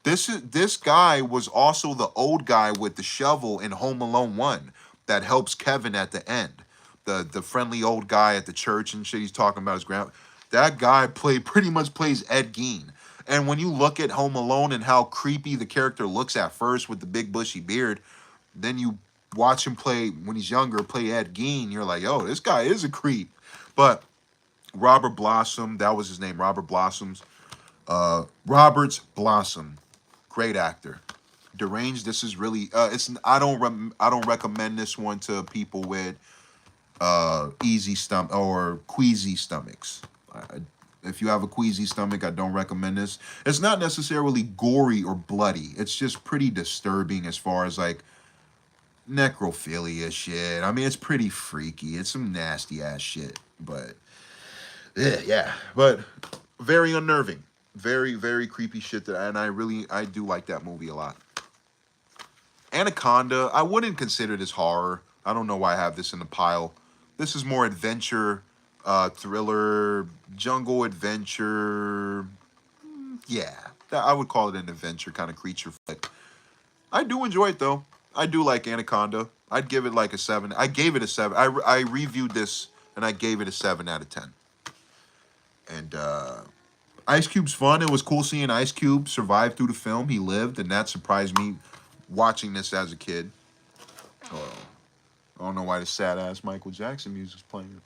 This guy was also the old guy with the shovel in Home Alone 1 that helps Kevin at the end. The friendly old guy at the church and shit. He's talking about his grand. That guy pretty much plays Ed Gein. And when you look at Home Alone and how creepy the character looks at first with the big bushy beard, then you watch him play when he's younger, play Ed Gein. You're like, oh, this guy is a creep. But Robert Blossom, that was his name, Robert Blossoms. Roberts Blossom, great actor. Deranged. This is really I don't recommend this one to people with easy stomach or queasy stomachs. If you have a queasy stomach, I don't recommend this. It's not necessarily gory or bloody. It's just pretty disturbing as far as like necrophilia shit. I mean, it's pretty freaky. It's some nasty ass shit, but yeah, but very unnerving. Very, very creepy shit and I do like that movie a lot. Anaconda, I wouldn't consider this horror. I don't know why I have this in the pile. This is more adventure, thriller, jungle adventure. Yeah, I would call it an adventure kind of creature flick. I do enjoy it though. I do like Anaconda. I'd give it like a 7. I gave it a 7. I reviewed this and I gave it a 7 out of 10. And Ice Cube's fun. It was cool seeing Ice Cube survive through the film. He lived, and that surprised me watching this as a kid. Oh, I don't know why the sad-ass Michael Jackson music's playing.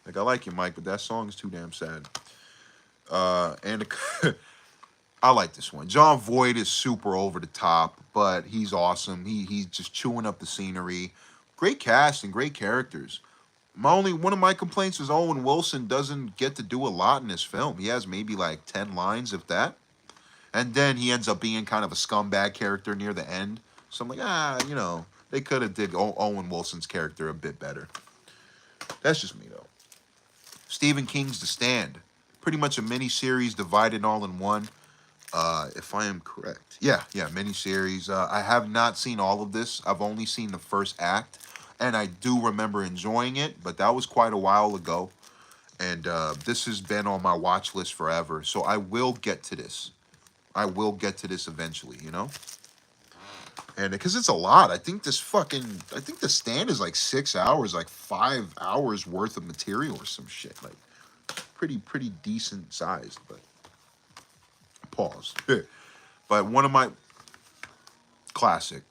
Like, I like you, Mike, but that song is too damn sad. And I like this one. John Voight is super over the top, but he's awesome. He's just chewing up the scenery. Great cast and great characters. One of my complaints is Owen Wilson doesn't get to do a lot in this film. He has maybe like 10 lines, if that. And then he ends up being kind of a scumbag character near the end. So I'm like, they could have did Owen Wilson's character a bit better. That's just me, though. Stephen King's The Stand. Pretty much a mini-series divided all in one. If I am correct. Yeah, mini-series. I have not seen all of this. I've only seen the first act. And I do remember enjoying it, but that was quite a while ago. And this has been on my watch list forever. So I will get to this. I will get to this eventually, And because it's a lot. I think The Stand is like 6 hours, like 5 hours worth of material or some shit. Like pretty decent sized, but pause. But one of my classic.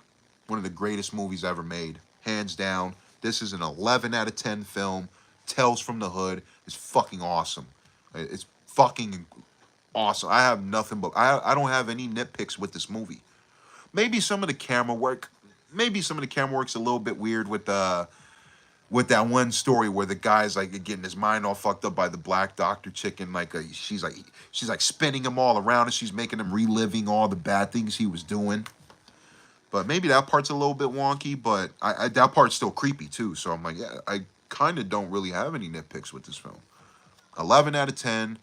One of the greatest movies ever made, hands down. This is an 11 out of 10 film. Tales from the Hood is fucking awesome. It's fucking awesome. I have nothing but I don't have any nitpicks with this movie. Maybe some of the camera work, maybe some of the camera work's a little bit weird with that one story where the guy's like getting his mind all fucked up by the black doctor chicken. Like she's like spinning him all around and she's making him reliving all the bad things he was doing. But maybe that part's a little bit wonky, but that part's still creepy too. So I'm like, yeah, I kind of don't really have any nitpicks with this film. 11 out of 10.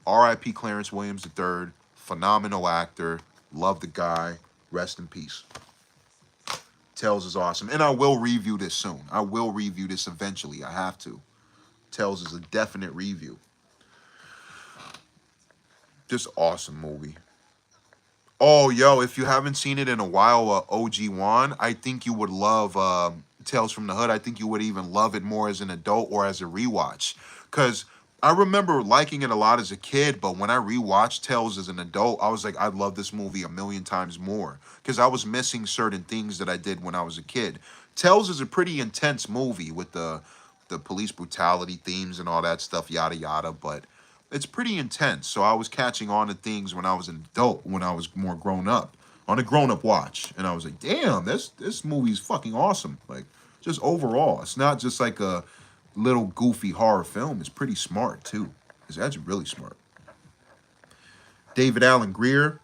R.I.P. Clarence Williams III. Phenomenal actor. Love the guy. Rest in peace. Tales is awesome. And I will review this soon. I will review this eventually. I have to. Tales is a definite review. Just awesome movie. Oh, yo, if you haven't seen it in a while, OG1, I think you would love Tales from the Hood. I think you would even love it more as an adult or as a rewatch. Because I remember liking it a lot as a kid, but when I rewatched Tales as an adult, I was like, I'd love this movie a million times more. Because I was missing certain things that I did when I was a kid. Tales is a pretty intense movie with the police brutality themes and all that stuff, yada yada, but it's pretty intense. So I was catching on to things when I was an adult, when I was more grown up, on a grown-up watch. And I was like, damn, this movie's fucking awesome. Like, just overall. It's not just like a little goofy horror film. It's pretty smart, too. It's actually really smart. David Allen Greer.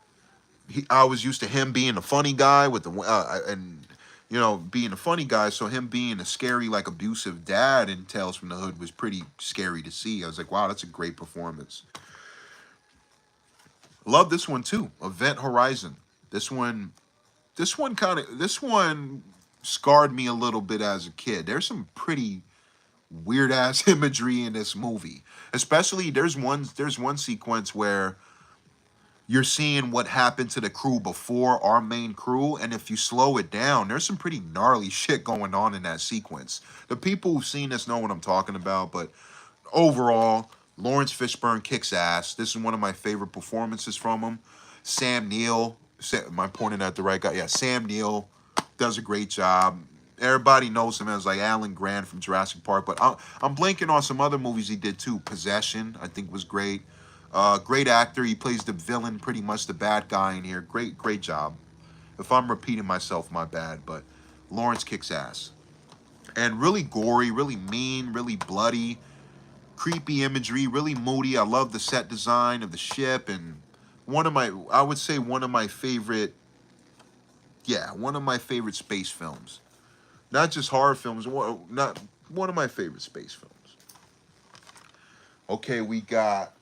I was used to him being a funny guy with being a funny guy, so him being a scary, like, abusive dad in Tales from the Hood was pretty scary to see. I was like, wow, that's a great performance. Love this one, too. Event Horizon. This one scarred me a little bit as a kid. There's some pretty weird-ass imagery in this movie. Especially, there's one sequence where you're seeing what happened to the crew before our main crew, and if you slow it down, there's some pretty gnarly shit going on in that sequence. The people who've seen this know what I'm talking about, but overall, Lawrence Fishburne kicks ass. This is one of my favorite performances from him. Sam Neill, am I pointing at the right guy? Yeah, Sam Neill does a great job. Everybody knows him as like Alan Grant from Jurassic Park, but I'm blanking on some other movies he did too. Possession, I think, was great. Great actor. He plays the villain, pretty much the bad guy in here. Great job. If I'm repeating myself, my bad, but Lawrence kicks ass. And really gory, really mean, really bloody, creepy imagery, really moody. I love the set design of the ship, and one of my favorite space films. Not just horror films, not one of my favorite space films. Okay, we got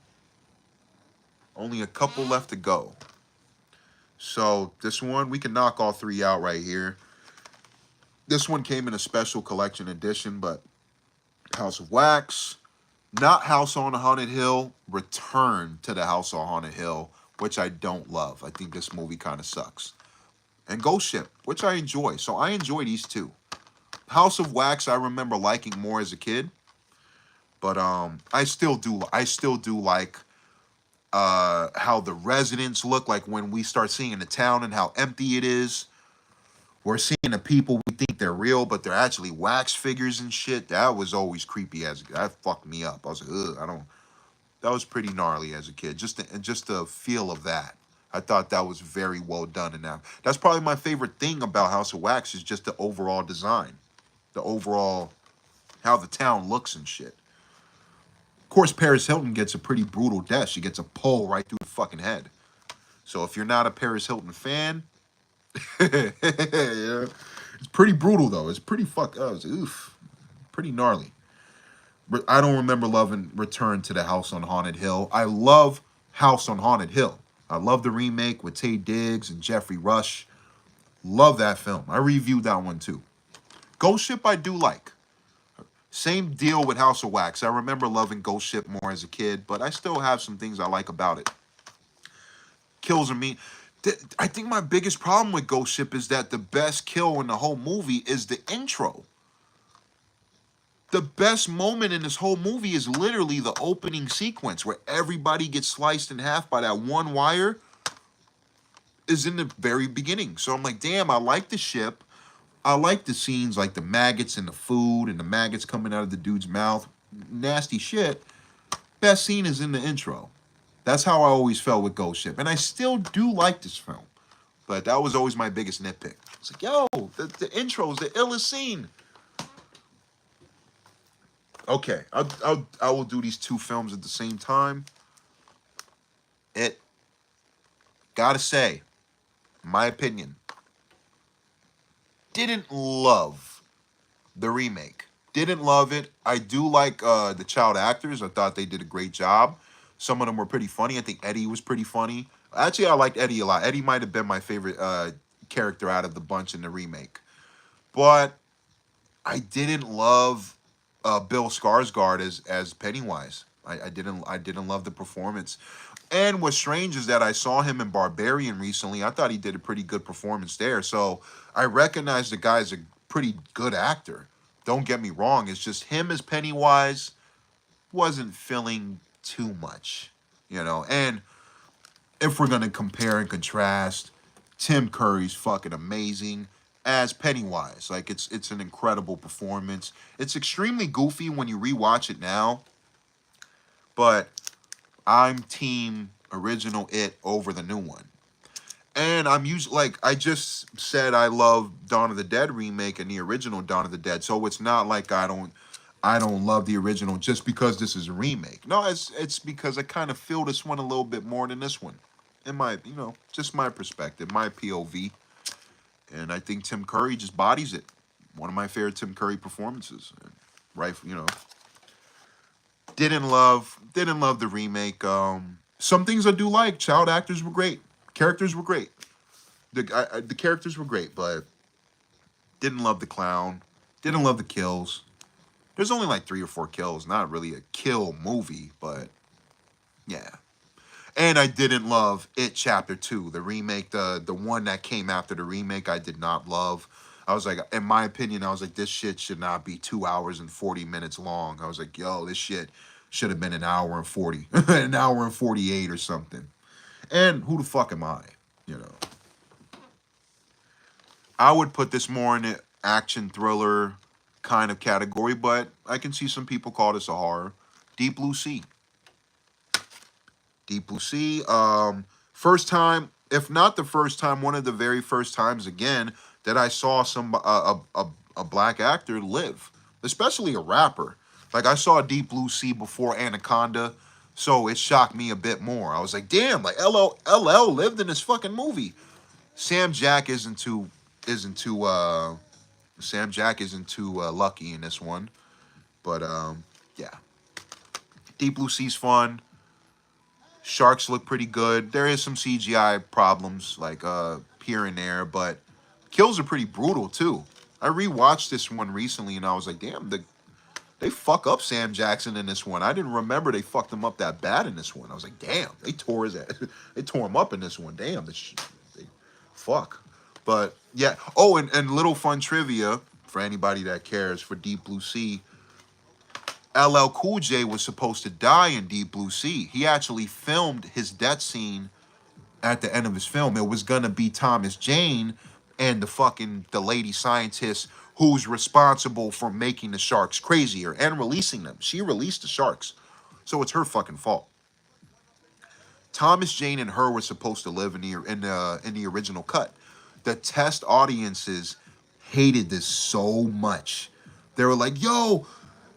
only a couple left to go. So this one, we can knock all three out right here. This one came in a special collection edition, but House of Wax, not House on Haunted Hill, Return to the House on Haunted Hill, which I don't love. I think this movie kind of sucks. And Ghost Ship, which I enjoy. So I enjoy these two. House of Wax, I remember liking more as a kid, but I still do like how the residents look like when we start seeing the town and how empty it is. We're seeing the people, we think they're real, but they're actually wax figures and shit. That was always creepy that fucked me up. I was like, ugh, that was pretty gnarly as a kid. Just the feel of that. I thought that was very well done. And that's probably my favorite thing about House of Wax is just the overall design. The overall, how the town looks and shit. Of course, Paris Hilton gets a pretty brutal death. She gets a pole right through the fucking head. So if you're not a Paris Hilton fan, yeah, it's pretty brutal though. It's pretty pretty gnarly. I don't remember loving Return to the House on Haunted Hill. I love House on Haunted Hill. I love the remake with Taye Diggs and Jeffrey Rush. Love that film. I reviewed that one too. Ghost Ship I do like. Same deal with House of Wax. I remember loving Ghost Ship more as a kid, but I still have some things I like about it. Kills are mean. I think my biggest problem with Ghost Ship is that the best kill in the whole movie is the intro. The best moment in this whole movie is literally the opening sequence where everybody gets sliced in half by that one wire. is in the very beginning. So I'm like, damn, I like the ship. I like the scenes, like the maggots and the food and the maggots coming out of the dude's mouth. Nasty shit. Best scene is in the intro. That's how I always felt with Ghost Ship. And I still do like this film. But that was always my biggest nitpick. It's like, yo, the intro is the illest scene. Okay, I will do these two films at the same time. It, gotta say, my opinion, didn't love the remake. Didn't love it. I do like the child actors. I thought they did a great job. Some of them were pretty funny. I think Eddie was pretty funny. Actually, I liked Eddie a lot. Eddie might have been my favorite character out of the bunch in the remake. But I didn't love Bill Skarsgård as Pennywise. I didn't love the performance. And what's strange is that I saw him in Barbarian recently. I thought he did a pretty good performance there. So I recognize the guy's a pretty good actor. Don't get me wrong. It's just him as Pennywise wasn't feeling too much, you know. And if we're going to compare and contrast, Tim Curry's fucking amazing as Pennywise. Like, it's an incredible performance. It's extremely goofy when you rewatch it now. But I'm team original It over the new one. And I'm usually, like, I just said I love Dawn of the Dead remake and the original Dawn of the Dead. So it's not like I don't love the original just because this is a remake. No, it's because I kind of feel this one a little bit more than this one. In my, you know, just my perspective, my POV. And I think Tim Curry just bodies it. One of my favorite Tim Curry performances. Right, you know. Didn't love the remake. Some things I do like. Child actors were great. Characters were great. The characters were great, but didn't love the clown. Didn't love the kills. There's only like 3 or 4 kills. Not really a kill movie, but yeah. And I didn't love It Chapter 2, the remake, the one that came after the remake. I did not love. I was like, in my opinion, I was like, this shit should not be 2 hours and 40 minutes long. I was like, yo, this shit should have been an hour and 40, an hour and 48 or something. And who the fuck am I, you know? I would put this more in the action thriller kind of category, but I can see some people call this a horror. Deep Blue Sea. Deep Blue Sea. First time, if not the first time, one of the very first times again that I saw a black actor live, especially a rapper. Like, I saw Deep Blue Sea before Anaconda, so it shocked me a bit more. I was like, damn, like LL lived in this fucking movie. Sam Jack isn't too lucky in this one, but yeah. Deep Blue Sea's fun. Sharks look pretty good. There is some CGI problems, like here and there, but kills are pretty brutal too. I rewatched this one recently, and I was like, damn, they fuck up Sam Jackson in this one. I didn't remember they fucked him up that bad in this one. I was like, damn, they tore him up in this one. Damn, fuck. But yeah. Oh, and little fun trivia for anybody that cares for Deep Blue Sea. LL Cool J was supposed to die in Deep Blue Sea. He actually filmed his death scene at the end of his film. It was gonna be Thomas Jane and the lady scientist who's responsible for making the sharks crazier and releasing them. She released the sharks, so it's her fucking fault. Thomas Jane and her were supposed to live in the original cut. The test audiences hated this so much. They were like, yo,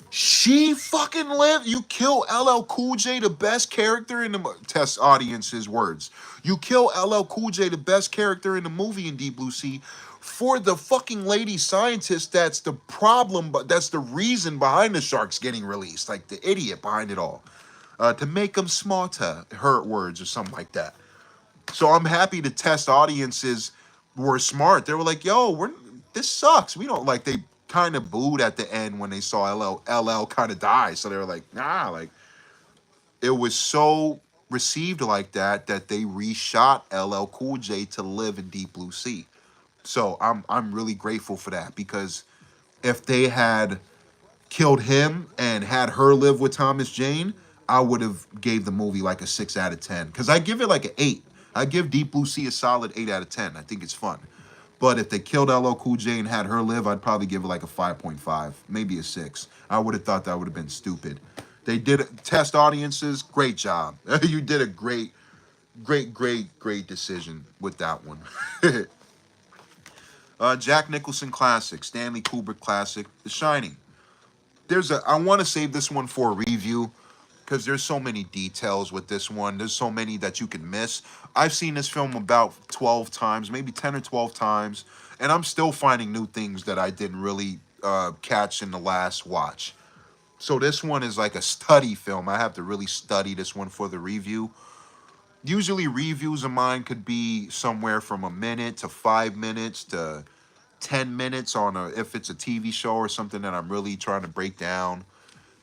she fucking lived. You kill LL Cool J, the best character in the test audience's words. You kill LL Cool J, the best character in the movie in Deep Blue Sea, for the fucking lady scientist that's the problem, but that's the reason behind the sharks getting released, like the idiot behind it all. To make them smarter, her words or something like that. So I'm happy the test audiences were smart. They were like, yo, this sucks. We don't like, they kind of booed at the end when they saw LL kind of die. So they were like, nah, like, it was so received like that they reshot LL Cool J to live in Deep Blue Sea. So I'm really grateful for that, because if they had killed him and had her live with Thomas Jane, I would have gave the movie like a 6 out of 10. Because I give it like an 8. I give Deep Blue Sea a solid 8 out of 10. I think it's fun. But if they killed LL Cool J and had her live, I'd probably give it like a 5.5, maybe a 6. I would have thought that would have been stupid. They did test audiences. Great job. You did a great decision with that one. Jack Nicholson classic, Stanley Kubrick classic, The Shining. I want to save this one for a review because there's so many details with this one. There's so many that you can miss. I've seen this film about 12 times, maybe 10 or 12 times, and I'm still finding new things that I didn't really catch in the last watch. So this one is like a study film. I have to really study this one for the review. Usually reviews of mine could be somewhere from a minute to 5 minutes to 10 minutes on if it's a TV show or something that I'm really trying to break down.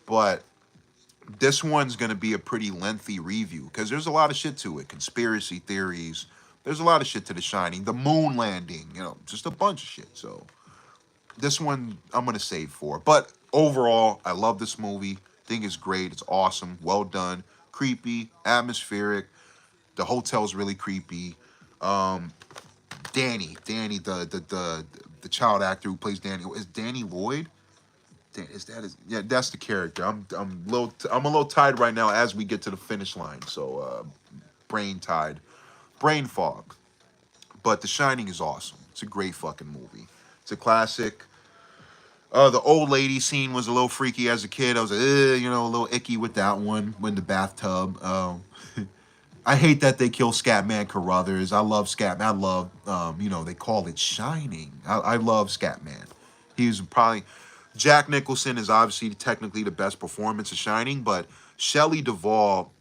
But this one's going to be a pretty lengthy review because there's a lot of shit to it. Conspiracy theories. There's a lot of shit to The Shining. The moon landing, just a bunch of shit. So this one I'm going to save for. But overall, I love this movie. Think it's great. It's awesome. Well done. Creepy. Atmospheric. The hotel's really creepy. Danny, the child actor who plays Danny, is Danny Lloyd? Yeah, that's the character. I'm a little tired right now as we get to the finish line. So brain fog. But The Shining is awesome. It's a great fucking movie. It's a classic. The old lady scene was a little freaky as a kid. I was like, a little icky with that one when the bathtub. I hate that they kill Scatman Carruthers. I love Scatman. I love, they call it Shining. I love Scatman. He's probably... Jack Nicholson is obviously technically the best performance of Shining, but Shelley Duvall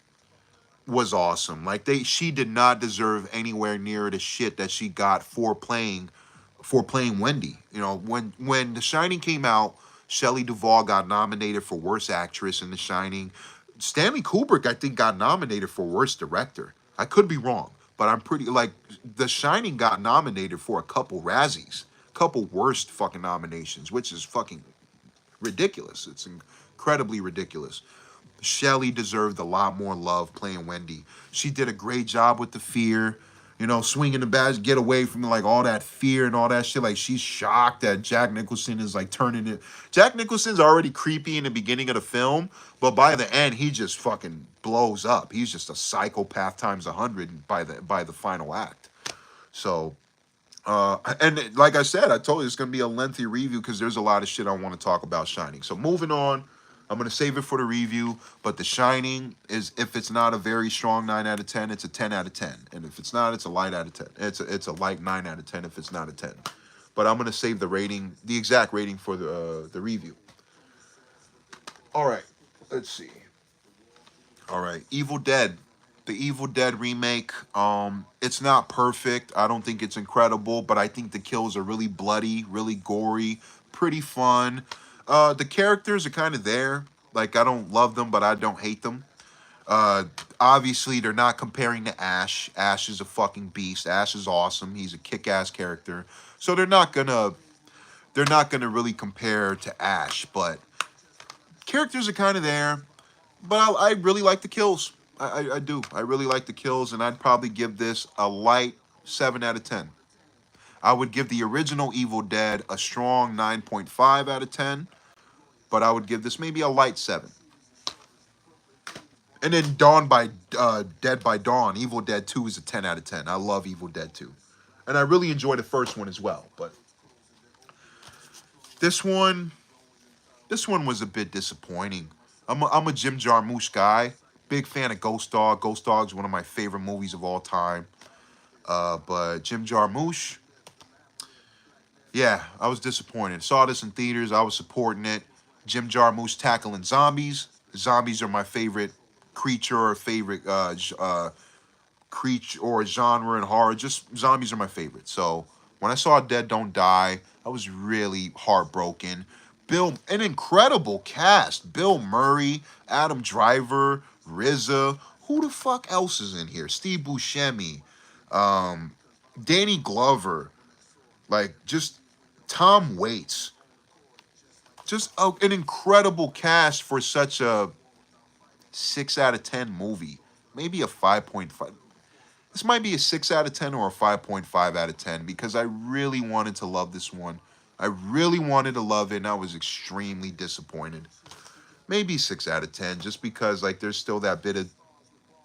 was awesome. Like, she did not deserve anywhere near the shit that she got for playing Wendy. When The Shining came out, Shelley Duvall got nominated for Worst Actress in The Shining. Stanley Kubrick, I think, got nominated for Worst Director. I could be wrong, but I'm pretty, The Shining got nominated for a couple Razzies, couple worst fucking nominations, which is fucking ridiculous. It's incredibly ridiculous. Shelley deserved a lot more love playing Wendy. She did a great job with the fear, swinging the badge, get away from all that fear and all that shit. Like, she's shocked that Jack Nicholson is turning it. Jack Nicholson's already creepy in the beginning of the film, but by the end he just fucking blows up. He's just a psychopath times 100 by the final act. So and like I said, I told you it's going to be a lengthy review because there's a lot of shit I want to talk about Shining. So moving on, I'm going to save it for the review, but The Shining is, if it's not a very strong 9 out of 10, it's a 10 out of 10. And if it's not, it's a light out of 10. It's a light 9 out of 10 if it's not a 10. But I'm going to save the exact rating for the review. All right, let's see. All right, Evil Dead. The Evil Dead remake, it's not perfect. I don't think it's incredible, but I think the kills are really bloody, really gory, pretty fun. The characters are kind of there. I don't love them, but I don't hate them. Obviously, they're not comparing to Ash. Ash is a fucking beast. Ash is awesome. He's a kick-ass character. So they're not gonna really compare to Ash, but characters are kind of there. But I really like the kills. I do. I really like the kills, and I'd probably give this a light 7 out of 10. I would give the original Evil Dead a strong 9.5 out of 10, but I would give this maybe a light 7. And then Dead by Dawn, Evil Dead 2 is a 10 out of 10. I love Evil Dead 2. And I really enjoy the first one as well, but this one was a bit disappointing. I'm a Jim Jarmusch guy. Big fan of Ghost Dog. Ghost Dog's one of my favorite movies of all time. But Jim Jarmusch, yeah, I was disappointed. Saw this in theaters. I was supporting it. Jim Jarmusch tackling zombies. Zombies are my favorite creature or favorite creature or genre in horror. Just zombies are my favorite. So when I saw Dead Don't Die, I was really heartbroken. An incredible cast. Bill Murray, Adam Driver, RZA. Who the fuck else is in here? Steve Buscemi, Danny Glover, just Tom Waits. Just an incredible cast for such a 6 out of 10 movie. Maybe a 5.5. This might be a 6 out of 10 or a 5.5 out of 10 because I really wanted to love this one. I really wanted to love it, and I was extremely disappointed. Maybe 6 out of 10 just because like there's still that bit of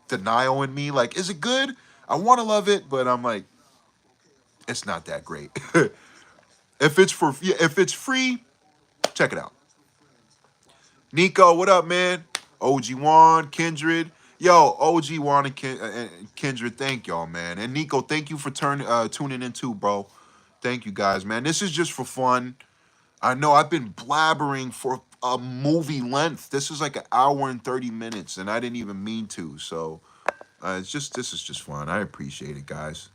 denial in me. Like, is it good? I want to love it, but I'm like, it's not that great. If it's free, check it out. Nico, what up, man? OG Juan, Kindred. Yo, OG Juan and Kindred, thank y'all, man. And Nico, thank you for tuning in too, bro. Thank you guys, man. This is just for fun. I know I've been blabbering for a movie length. This is like an hour and 30 minutes, and I didn't even mean to. So this is just fun. I appreciate it, guys.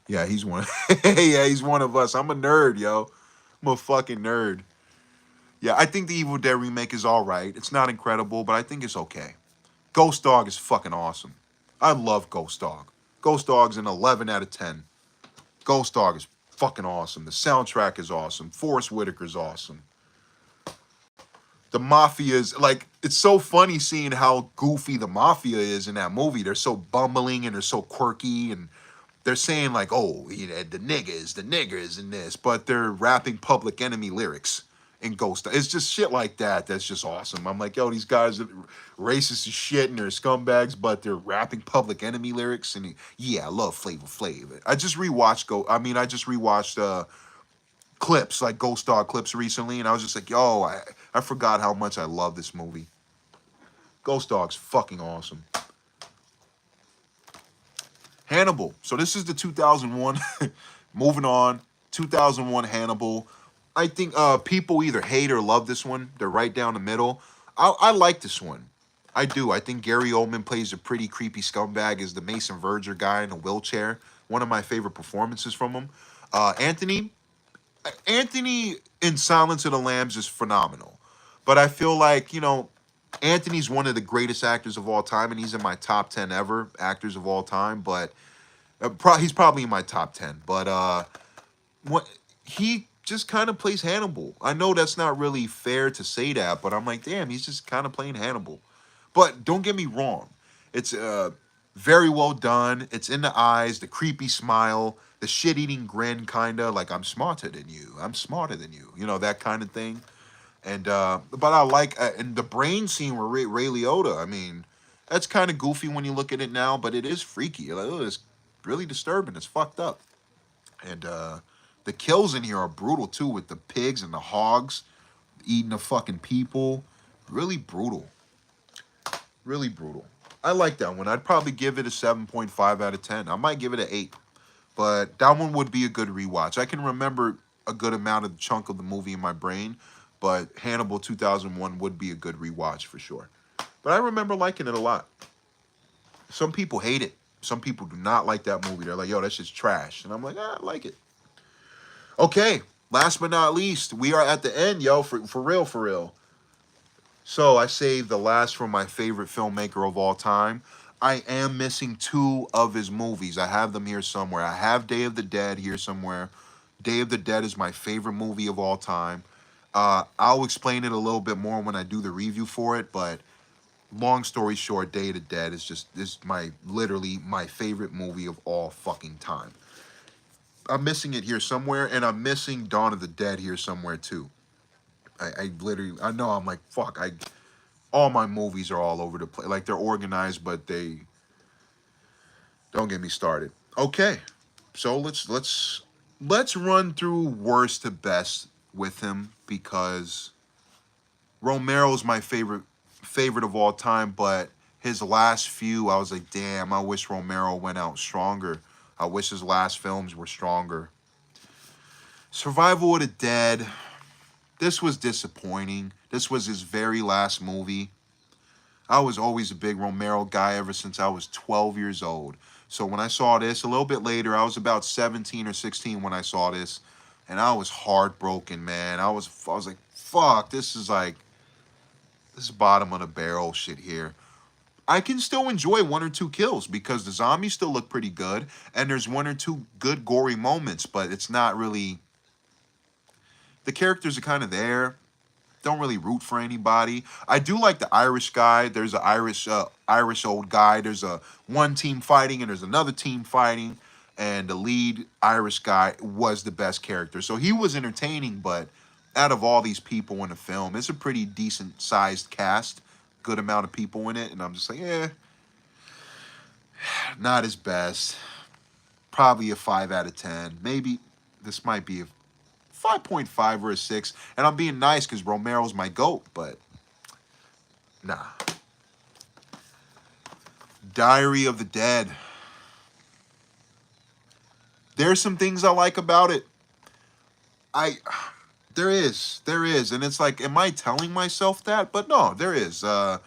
Yeah, he's one. Yeah, he's one of us. I'm a nerd, yo. I'm a fucking nerd. Yeah, I think the Evil Dead remake is all right. It's not incredible, but I think it's okay. Ghost Dog is fucking awesome. I love Ghost Dog. Ghost Dog's an 11 out of 10. Ghost Dog is fucking awesome. The soundtrack is awesome. Forrest Whitaker's awesome. The Mafia is, like, it's so funny seeing how goofy the Mafia is in that movie. They're so bumbling and they're so quirky, and they're saying, like, oh, you know, the niggers in this, but they're rapping Public Enemy lyrics in Ghost. It's just shit like that that's just awesome. I'm like, yo, these guys are racist as shit and they're scumbags, but they're rapping Public Enemy lyrics. And yeah, I love Flavor Flav. I just rewatched clips, like Ghost Dog clips recently, and I was just like, yo, I forgot how much I love this movie. Ghost Dog's fucking awesome. Hannibal. So this is the 2001. Moving on. 2001 Hannibal. I think people either hate or love this one. They're right down the middle. I like this one. I do. I think Gary Oldman plays a pretty creepy scumbag as the Mason Verger guy in a wheelchair. One of my favorite performances from him. Anthony in Silence of the Lambs is phenomenal. But I feel like, you know, Anthony's one of the greatest actors of all time, and he's in my top 10 ever actors of all time. But he's probably in my top 10. But what he just kind of plays Hannibal. I know that's not really fair to say that, but I'm like, damn, he's just kind of playing Hannibal. But don't get me wrong. It's very well done. It's in the eyes, the creepy smile, the shit-eating grin, kind of like, I'm smarter than you. I'm smarter than you. You know, that kind of thing. And but I like and the brain scene with Ray Liotta. I mean, that's kind of goofy when you look at it now, but it is freaky. Like, oh, it's really disturbing. It's fucked up. And the kills in here are brutal too, with the pigs and the hogs eating the fucking people. Really brutal. Really brutal. I like that one. I'd probably give it a 7.5 out of 10. I might give it an 8. But that one would be a good rewatch. I can remember a good amount of the chunk of the movie in my brain, but Hannibal 2001 would be a good rewatch for sure. But I remember liking it a lot. Some people hate it. Some people do not like that movie. They're like, yo, that's just trash. And I'm like, I like it. Okay, last but not least, we are at the end, yo, for real, for real. So I saved the last from my favorite filmmaker of all time. I am missing 2 of his movies. I have them here somewhere. I have Day of the Dead here somewhere. Day of the Dead is my favorite movie of all time. I'll explain it a little bit more when I do the review for it, but long story short, Day of the Dead is literally my favorite movie of all fucking time. I'm missing it here somewhere, and I'm missing Dawn of the Dead here somewhere too. I literally, I know, I'm like, fuck, all my movies are all over the place. Like, they're organized, but they don't get me started. Okay, so let's run through worst to best with him, because Romero's my favorite of all time, but his last few, I was like, damn, I wish Romero went out stronger. I wish his last films were stronger. Survival of the Dead. This was disappointing. This was his very last movie. I was always a big Romero guy ever since I was 12 years old. So when I saw this, a little bit later, I was about 17 or 16 when I saw this, and I was heartbroken, man. I was like, fuck, this is bottom of the barrel shit here. I can still enjoy 1 or 2 kills because the zombies still look pretty good, and there's 1 or 2 good gory moments, but it's not really, the characters are kind of there. don't really root for anybody. I do like the Irish guy. There's an Irish old guy. There's a one team fighting and there's another team fighting. And the lead Irish guy was the best character. So he was entertaining, but out of all these people in the film, it's a pretty decent sized cast. Good amount of people in it. And I'm just like, not his best. Probably a 5 out of 10. Maybe this might be a 5.5 or a 6. And I'm being nice because Romero's my GOAT, but nah. Diary of the Dead. There's some things I like about it. There is. And it's like, am I telling myself that? But no, there is. I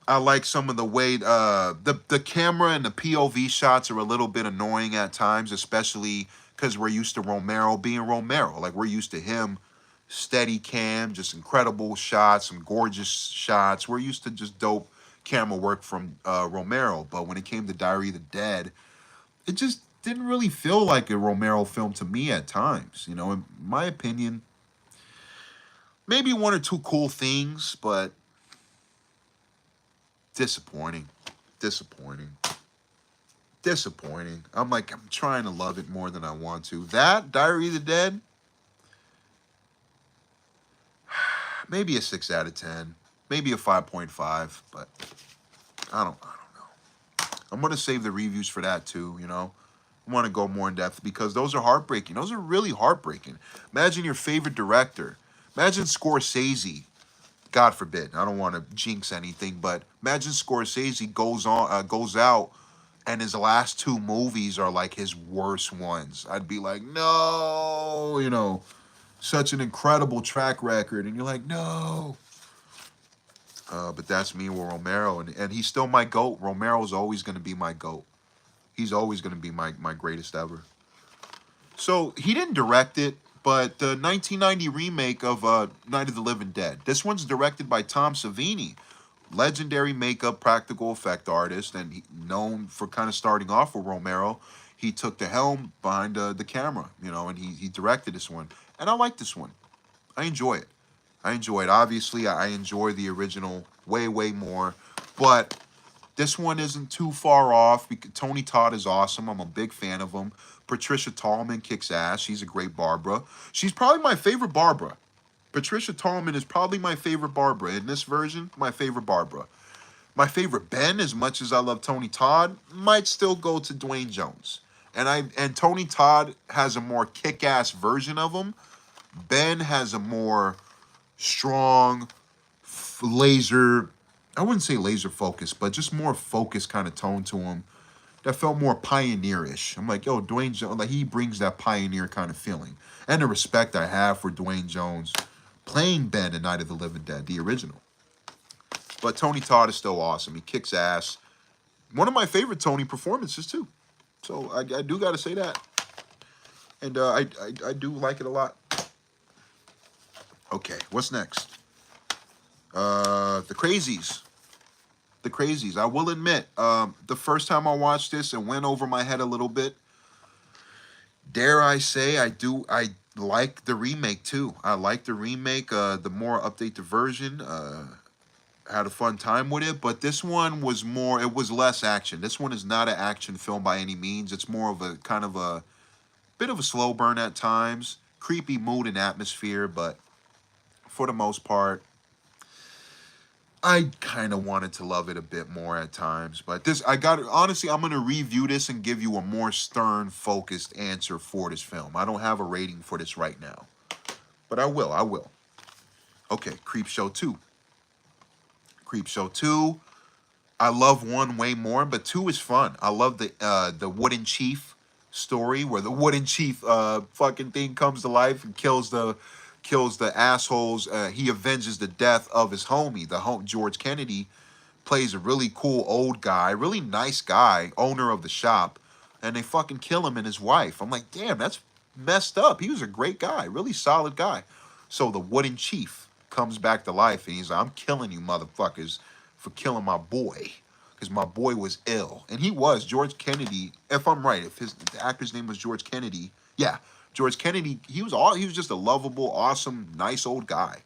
like some of the way, the camera and the POV shots are a little bit annoying at times, especially because we're used to Romero being Romero. Like, we're used to him, steady cam, just incredible shots, some gorgeous shots. We're used to just dope camera work from Romero. But when it came to Diary of the Dead, it just didn't really feel like a Romero film to me at times. You know, in my opinion, maybe one or two cool things, but disappointing. I'm like, I'm trying to love it more than I want to. That, Diary of the Dead, maybe a 6 out of 10. Maybe a 5.5, but I don't know. I'm going to save the reviews for that too, you know. I want to go more in depth because those are heartbreaking. Those are really heartbreaking. Imagine your favorite director. Imagine Scorsese. God forbid, I don't want to jinx anything, but imagine Scorsese goes out, and his last 2 movies are like his worst ones. I'd be like, no, you know, such an incredible track record, and you're like, no. But that's me with Romero, and he's still my GOAT. Romero's always going to be my GOAT. He's always going to be my greatest ever. So he didn't direct it, but the 1990 remake of Night of the Living Dead. This one's directed by Tom Savini, legendary makeup practical effect artist, and known for kind of starting off with Romero. He took the helm behind the camera, you know, and he directed this one. And I like this one. I enjoy it. Obviously, I enjoy the original way more, but this one isn't too far off. Because Tony Todd is awesome. I'm a big fan of him. Patricia Tallman kicks ass. She's a great Barbara. She's probably my favorite Barbara. Patricia Tallman is probably my favorite Barbara. In this version, my favorite Barbara. My favorite Ben, as much as I love Tony Todd, might still go to Dwayne Jones. And Tony Todd has a more kick-ass version of him. Ben has a more strong, laser, I wouldn't say laser focused, but just more focused kind of tone to him that felt more pioneerish. I'm like, yo, Dwayne Jones, like, he brings that pioneer kind of feeling. And the respect I have for Dwayne Jones playing Ben in Night of the Living Dead, the original. But Tony Todd is still awesome. He kicks ass. One of my favorite Tony performances, too. So I do got to say that. And I do like it a lot. Okay, what's next? The Crazies. The Crazies. I will admit, the first time I watched this, it went over my head a little bit. Dare I say, I like the remake too. I like the remake, the more updated version. Had a fun time with it, but this one was more, it was less action. This one is not an action film by any means. It's more of a kind of a bit of a slow burn at times. Creepy mood and atmosphere, but for the most part, I kind of wanted to love it a bit more at times. But this, honestly, I'm going to review this and give you a more stern, focused answer for this film. I don't have a rating for this right now, but I will. Okay, Creepshow 2. Creepshow 2, I love 1 way more, but 2 is fun. I love the Wooden Chief story where the Wooden Chief fucking thing comes to life and kills the assholes. He avenges the death of his homie. George Kennedy plays a really cool old guy, really nice guy, owner of the shop, and they fucking kill him and his wife. I'm like, damn, that's messed up. He was a great guy, really solid guy. So the Wooden Chief comes back to life, and he's like, I'm killing you motherfuckers for killing my boy, because my boy was ill. And he was. George Kennedy, if I'm right, if the actor's name was George Kennedy, yeah, George Kennedy, he was just a lovable, awesome, nice old guy.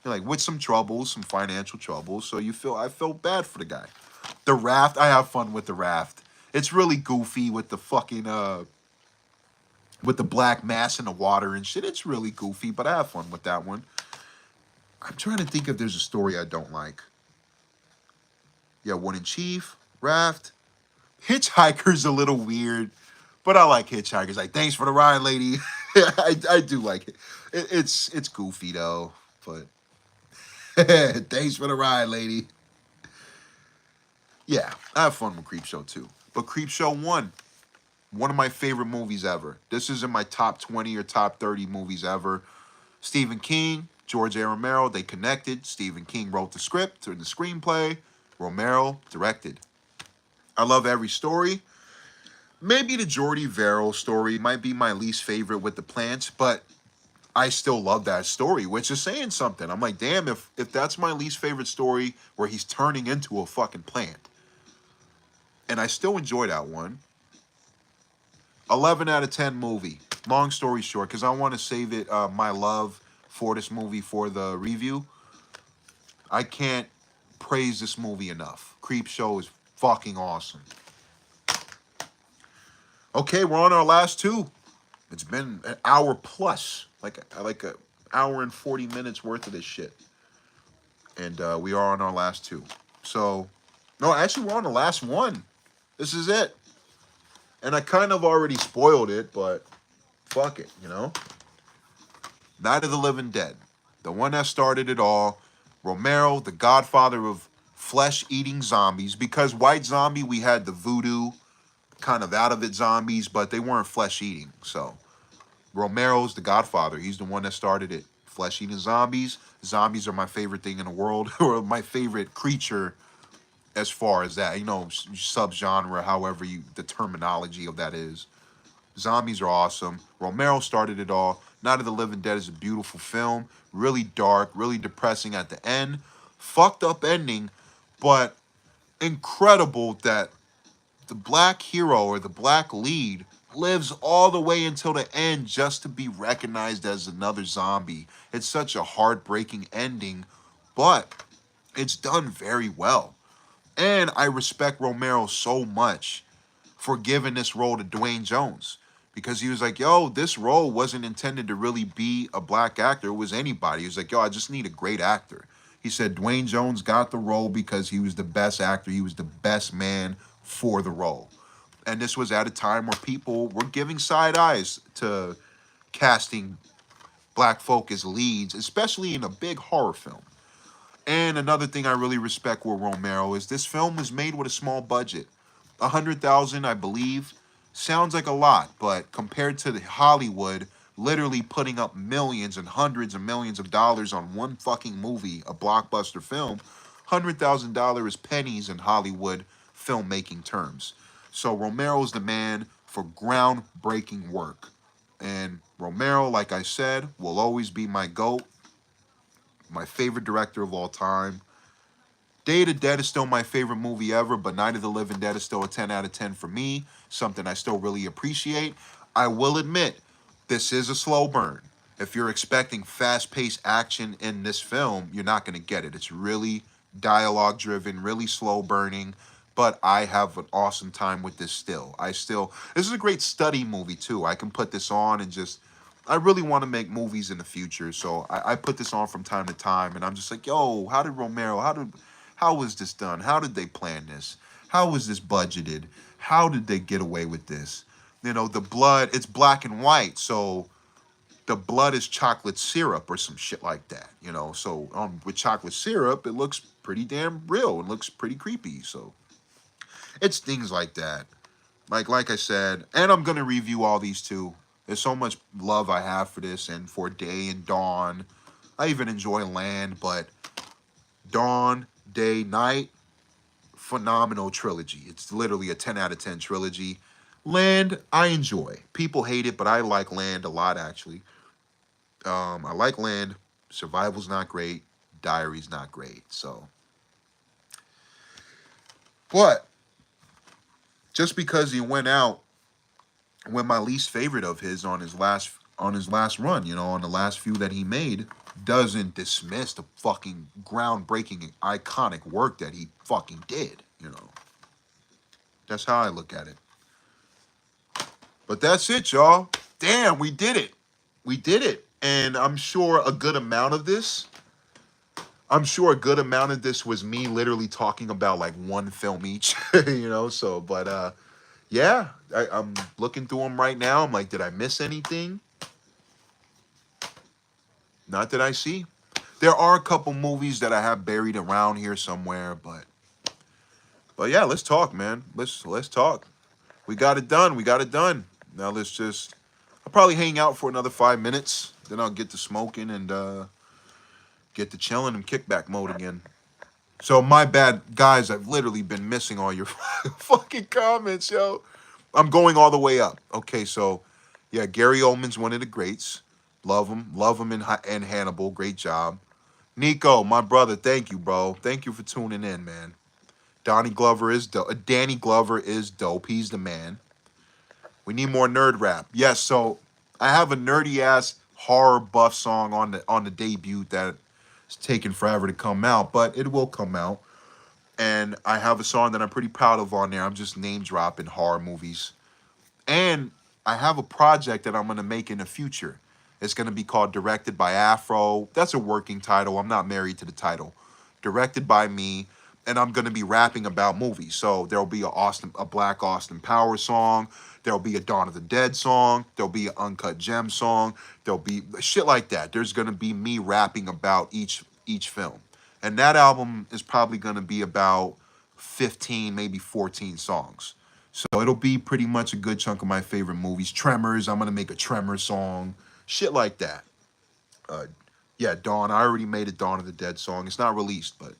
Like with some troubles, some financial troubles. So I felt bad for the guy. The Raft, I have fun with the Raft. It's really goofy with the fucking with the black mass in the water and shit. It's really goofy, but I have fun with that one. I'm trying to think if there's a story I don't like. Yeah, One in Chief, Raft. Hitchhiker's a little weird, but I like Hitchhikers. Like, thanks for the ride, lady. I do like it. It's goofy though, but thanks for the ride, lady. Yeah, I have fun with Creepshow too. But Creepshow 1, one of my favorite movies ever. This is in my top 20 or top 30 movies ever. Stephen King, George A. Romero, they connected. Stephen King wrote the script or the screenplay. Romero directed. I love every story. Maybe the Jordy Verrill story might be my least favorite with the plants, but I still love that story, which is saying something. I'm like, damn, if that's my least favorite story where he's turning into a fucking plant. And I still enjoy that one. 11 out of 10 movie. Long story short, because I want to save it, my love for this movie for the review. I can't praise this movie enough. Creepshow is fucking awesome. Okay, we're on our last two. It's been an hour plus, like a hour and 40 minutes worth of this shit. And we are on our last two. So, no, actually, we're on the last one. This is it. And I kind of already spoiled it, but fuck it, you know? Night of the Living Dead. The one that started it all. Romero, the godfather of flesh-eating zombies. Because White Zombie, we had the voodoo, kind of out of it zombies, but they weren't flesh-eating. So, Romero's the godfather. He's the one that started it. Flesh-eating zombies. Zombies are my favorite thing in the world, or my favorite creature as far as that, you know, subgenre, however the terminology of that is. Zombies are awesome. Romero started it all. Night of the Living Dead is a beautiful film. Really dark, really depressing at the end. Fucked up ending, but incredible that the black hero or the black lead lives all the way until the end just to be recognized as another zombie. It's such a heartbreaking ending, but it's done very well. And I respect Romero so much for giving this role to Dwayne Jones. Because he was like, yo, this role wasn't intended to really be a black actor. It was anybody. He was like, yo, I just need a great actor. He said Dwayne Jones got the role because he was the best actor. He was the best man for the role. And this was at a time where people were giving side eyes to casting black folk as leads, especially in a big horror film. And another thing I really respect with Romero is this film was made with a small budget. 100,000, I believe. Sounds like a lot, but compared to Hollywood literally putting up millions and hundreds of millions of dollars on one fucking movie, a blockbuster film, $100,000 is pennies in Hollywood filmmaking terms. So Romero's the man for groundbreaking work. And Romero, like I said, will always be my GOAT, my favorite director of all time. Day of the Dead is still my favorite movie ever, but Night of the Living Dead is still a 10 out of 10 for me, something I still really appreciate. I will admit, this is a slow burn. If you're expecting fast-paced action in this film, you're not going to get it. It's really dialogue-driven, really slow burning, but I have an awesome time with this still. This is a great study movie, too. I can put this on and just, I really want to make movies in the future, so I put this on from time to time, and I'm just like, yo, how was this done? How did they plan this? How was this budgeted? How did they get away with this? You know, the blood, it's black and white, so the blood is chocolate syrup or some shit like that, you know? So with chocolate syrup, it looks pretty damn real. It looks pretty creepy, so it's things like that. Like I said, and I'm going to review all these too. There's so much love I have for this and for Day and Dawn. I even enjoy Land, but Dawn, Day, Night, phenomenal trilogy. It's literally a 10 out of 10 trilogy. Land, I enjoy. People hate it, but I like Land a lot, actually. I like Land. Survival's not great. Diary's not great, so. But, just because he went out with my least favorite of his on his last on his last run, you know, on the last few that he made, doesn't dismiss the fucking groundbreaking, iconic work that he fucking did, you know. That's how I look at it. But that's it, y'all. Damn, we did it. We did it. And I'm sure a good amount of this was me literally talking about like one film each, you know. So, but yeah, I'm looking through them right now. I'm like, did I miss anything? Not that I see. There are a couple movies that I have buried around here somewhere, but yeah, let's talk, man. Let's talk. We got it done. We got it done. Now I'll probably hang out for another 5 minutes. Then I'll get to smoking and get to chilling and kickback mode again. So my bad, guys. I've literally been missing all your fucking comments, yo. I'm going all the way up. Okay, so yeah, Gary Oldman's one of the greats. Love him in Hannibal. Great job. Nico, my brother, thank you, bro. Thank you for tuning in, man. Danny Glover is dope. Danny Glover is dope. He's the man. We need more nerd rap. Yes, so I have a nerdy ass horror buff song on the debut that it's taken forever to come out, but it will come out. And I have a song that I'm pretty proud of on there. I'm just name dropping horror movies. And I have a project that I'm going to make in the future. It's going to be called Directed by Afro. That's a working title. I'm not married to the title. Directed by me. And I'm going to be rapping about movies. So there'll be a Black Austin Powers song. There'll be a Dawn of the Dead song. There'll be an Uncut Gem song. There'll be shit like that. There's going to be me rapping about each film. And that album is probably going to be about 15, maybe 14 songs. So it'll be pretty much a good chunk of my favorite movies. Tremors, I'm going to make a Tremor song. Shit like that. Yeah, Dawn, I already made a Dawn of the Dead song. It's not released, but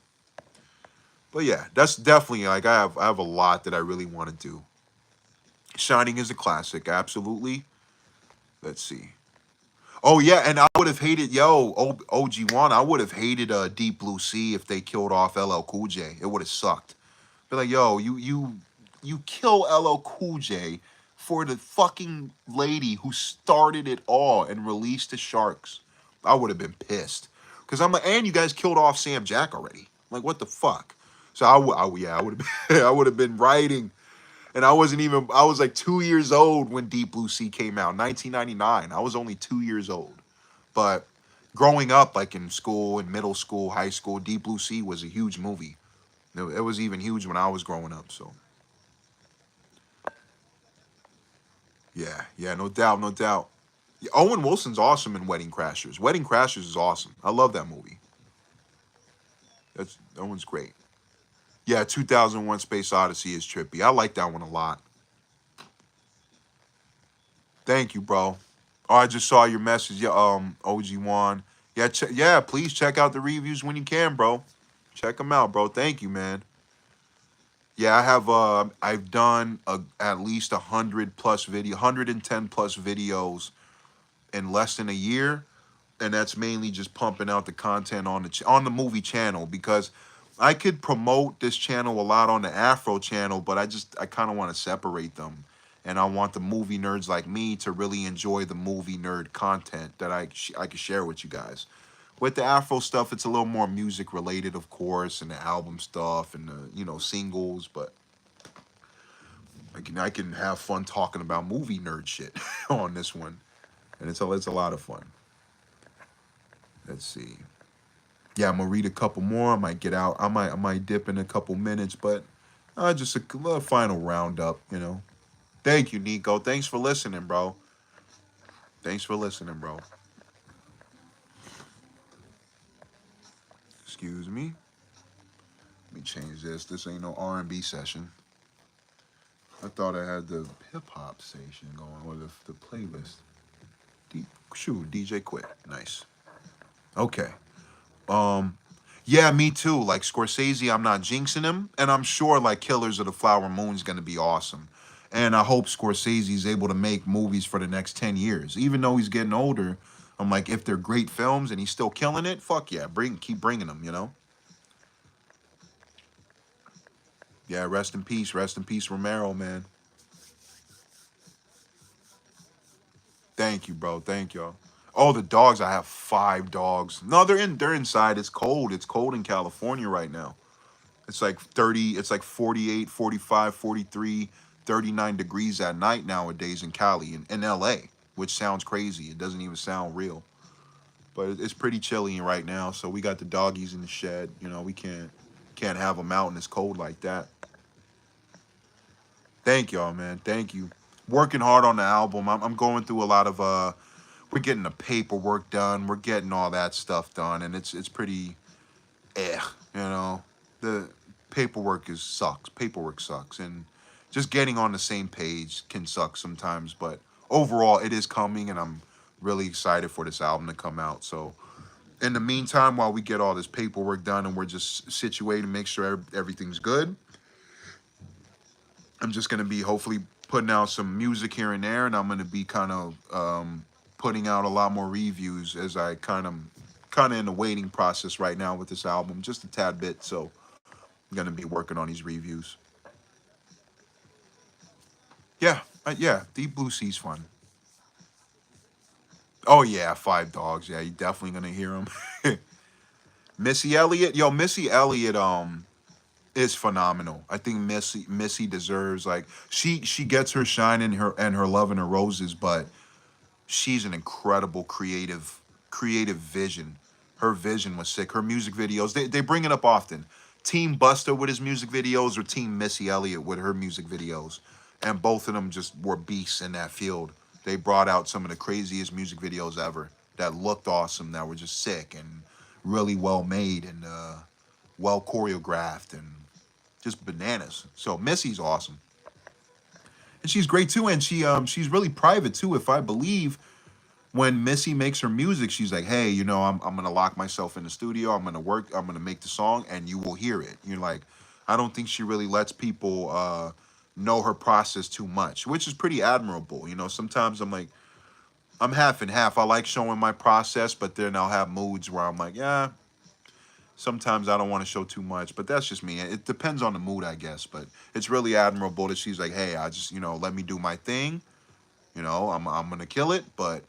yeah, that's definitely, like, I have a lot that I really want to do. Shining is a classic, absolutely. Let's see. Oh yeah, and I would have hated, OG1, I would have hated Deep Blue Sea if they killed off LL Cool J. It would have sucked. Be like, yo, you kill LL Cool J for the fucking lady who started it all and released the Sharks. I would have been pissed. Because I'm like, and you guys killed off Sam Jack already. Like, what the fuck? So I would have been, I would have been writing. And I was like 2 years old when Deep Blue Sea came out, 1999. I was only 2 years old. But growing up, like in school, in middle school, high school, Deep Blue Sea was a huge movie. It was even huge when I was growing up, so. Yeah, no doubt, no doubt. Yeah, Owen Wilson's awesome in Wedding Crashers. Wedding Crashers is awesome. I love that movie. That one's great. Yeah, 2001 Space Odyssey is trippy. I like that one a lot. Thank you, bro. Oh, I just saw your message, OG1. Yeah, please check out the reviews when you can, bro. Check them out, bro. Thank you, man. Yeah, I've done at least 110 plus videos in less than a year, and that's mainly just pumping out the content on the movie channel, because I could promote this channel a lot on the Afro channel, but I kind of want to separate them, and I want the movie nerds like me to really enjoy the movie nerd content that I could share with you guys. With the Afro stuff, it's a little more music related, of course, and the album stuff and the singles, but I can have fun talking about movie nerd shit on this one, and it's a lot of fun. Let's see. Yeah, I'm gonna read a couple more. I might get out. I might dip in a couple minutes, but just a little final roundup. Thank you, Nico. Thanks for listening, bro. Thanks for listening, bro. Excuse me. Let me change this. This ain't no R&B session. I thought I had the hip hop station going, or the playlist. Shoot, DJ quit. Nice. Okay. Yeah, me too. Like Scorsese, I'm not jinxing him, and I'm sure like Killers of the Flower Moon is gonna be awesome. And I hope Scorsese is able to make movies for the next 10 years. Even though he's getting older, I'm like, if they're great films and he's still killing it, fuck yeah, keep bringing them, Yeah, rest in peace, Romero, man. Thank you, bro. Thank y'all. Oh, the dogs. I have 5 dogs. No, they're inside. It's cold. It's cold in California right now. It's like 30, it's like 48, 45, 43, 39 degrees at night nowadays in Cali, in LA, which sounds crazy. It doesn't even sound real. But it's pretty chilly right now, so we got the doggies in the shed. You know, we can't have them out and it's cold like that. Thank y'all, man. Thank you. Working hard on the album. I'm going through a lot of we're getting the paperwork done. We're getting all that stuff done, and it's pretty you know. The paperwork sucks. Paperwork sucks, and just getting on the same page can suck sometimes. But overall, it is coming, and I'm really excited for this album to come out. So in the meantime, while we get all this paperwork done and we're just situated, make sure everything's good, I'm just gonna be hopefully putting out some music here and there, and I'm gonna be kind of putting out a lot more reviews as I kind of in the waiting process right now with this album, just a tad bit. So I'm gonna be working on these reviews. Yeah, yeah, Deep Blue Sea's fun. Oh yeah, 5 dogs. Yeah, you definitely gonna hear them. Missy Elliott, yo, Missy Elliott, is phenomenal. I think Missy deserves, like, she gets her shine and her love and her roses, but she's an incredible creative vision. Her vision was sick. Her music videos, they bring it up often. Team Busta with his music videos or Team Missy Elliott with her music videos. And both of them just were beasts in that field. They brought out some of the craziest music videos ever that looked awesome, that were just sick and really well made and well choreographed and just bananas. So Missy's awesome. And she's great too, and she's really private too. If I believe, when Missy makes her music, she's like, hey, you know, I'm gonna lock myself in the studio, I'm gonna work, I'm gonna make the song, and you will hear it. You're like, I don't think she really lets people know her process too much, which is pretty admirable. You know, sometimes I'm like, I'm half and half. I like showing my process, but then I'll have moods where I'm like, yeah, sometimes I don't want to show too much, but that's just me. It depends on the mood, I guess. But it's really admirable that she's like, hey, I just, you know, let me do my thing. You know, I'm gonna kill it, but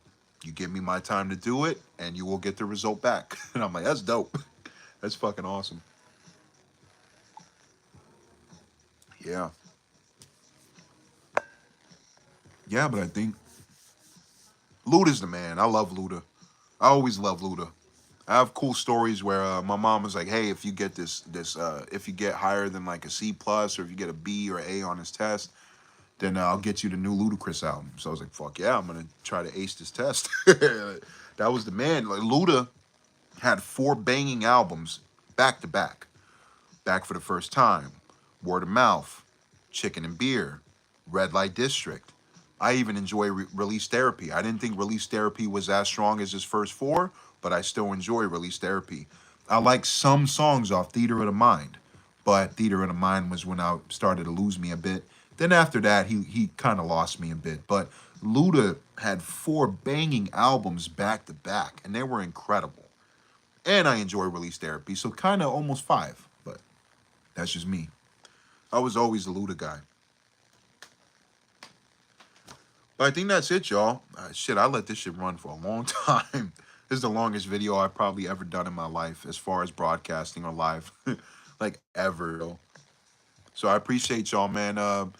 you give me my time to do it, and you will get the result back. And I'm like, that's dope. That's fucking awesome. Yeah, yeah, but I think Luda's the man. I love Luda. I always love Luda. I have cool stories where my mom was like, "Hey, if you get if you get higher than like a C plus, or if you get a B or A on this test, then I'll get you the new Ludacris album." So I was like, "Fuck yeah, I'm gonna try to ace this test." That was the man. Like Luda had 4 banging albums back to back. Back for the First Time, Word of Mouth, Chicken and Beer, Red Light District. I even enjoy Release Therapy. I didn't think Release Therapy was as strong as his first 4, but I still enjoy Release Therapy. I like some songs off Theater of the Mind, but Theater of the Mind was when I started to lose me a bit. Then after that, he kind of lost me a bit. But Luda had 4 banging albums back to back, and they were incredible. And I enjoy Release Therapy, so kind of almost 5, but that's just me. I was always a Luda guy. But I think that's it, y'all. Shit, I let this shit run for a long time. This is the longest video I've probably ever done in my life as far as broadcasting or live. Like, ever, though. So I appreciate y'all, man.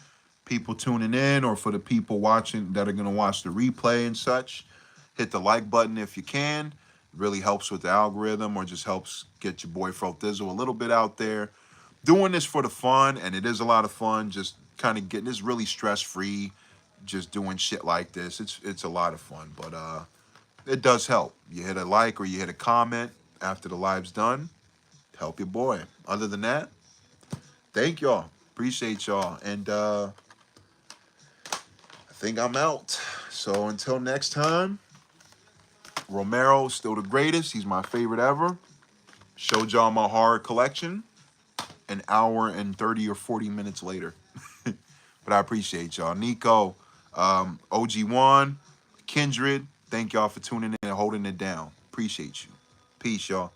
People tuning in, or for the people watching that are going to watch the replay and such, hit the like button if you can. It really helps with the algorithm, or just helps get your boy FRO Thizzle a little bit out there. Doing this for the fun, and it is a lot of fun. Just kind of getting this really stress-free, just doing shit like this. It's a lot of fun, but it does help. You hit a like or you hit a comment after the live's done, help your boy. Other than that, thank y'all. Appreciate y'all. And I think I'm out. So until next time, Romero, still the greatest. He's my favorite ever. Showed y'all my horror collection an hour and 30 or 40 minutes later. But I appreciate y'all. Nico, OG1, Kindred, thank y'all for tuning in and holding it down. Appreciate you. Peace, y'all.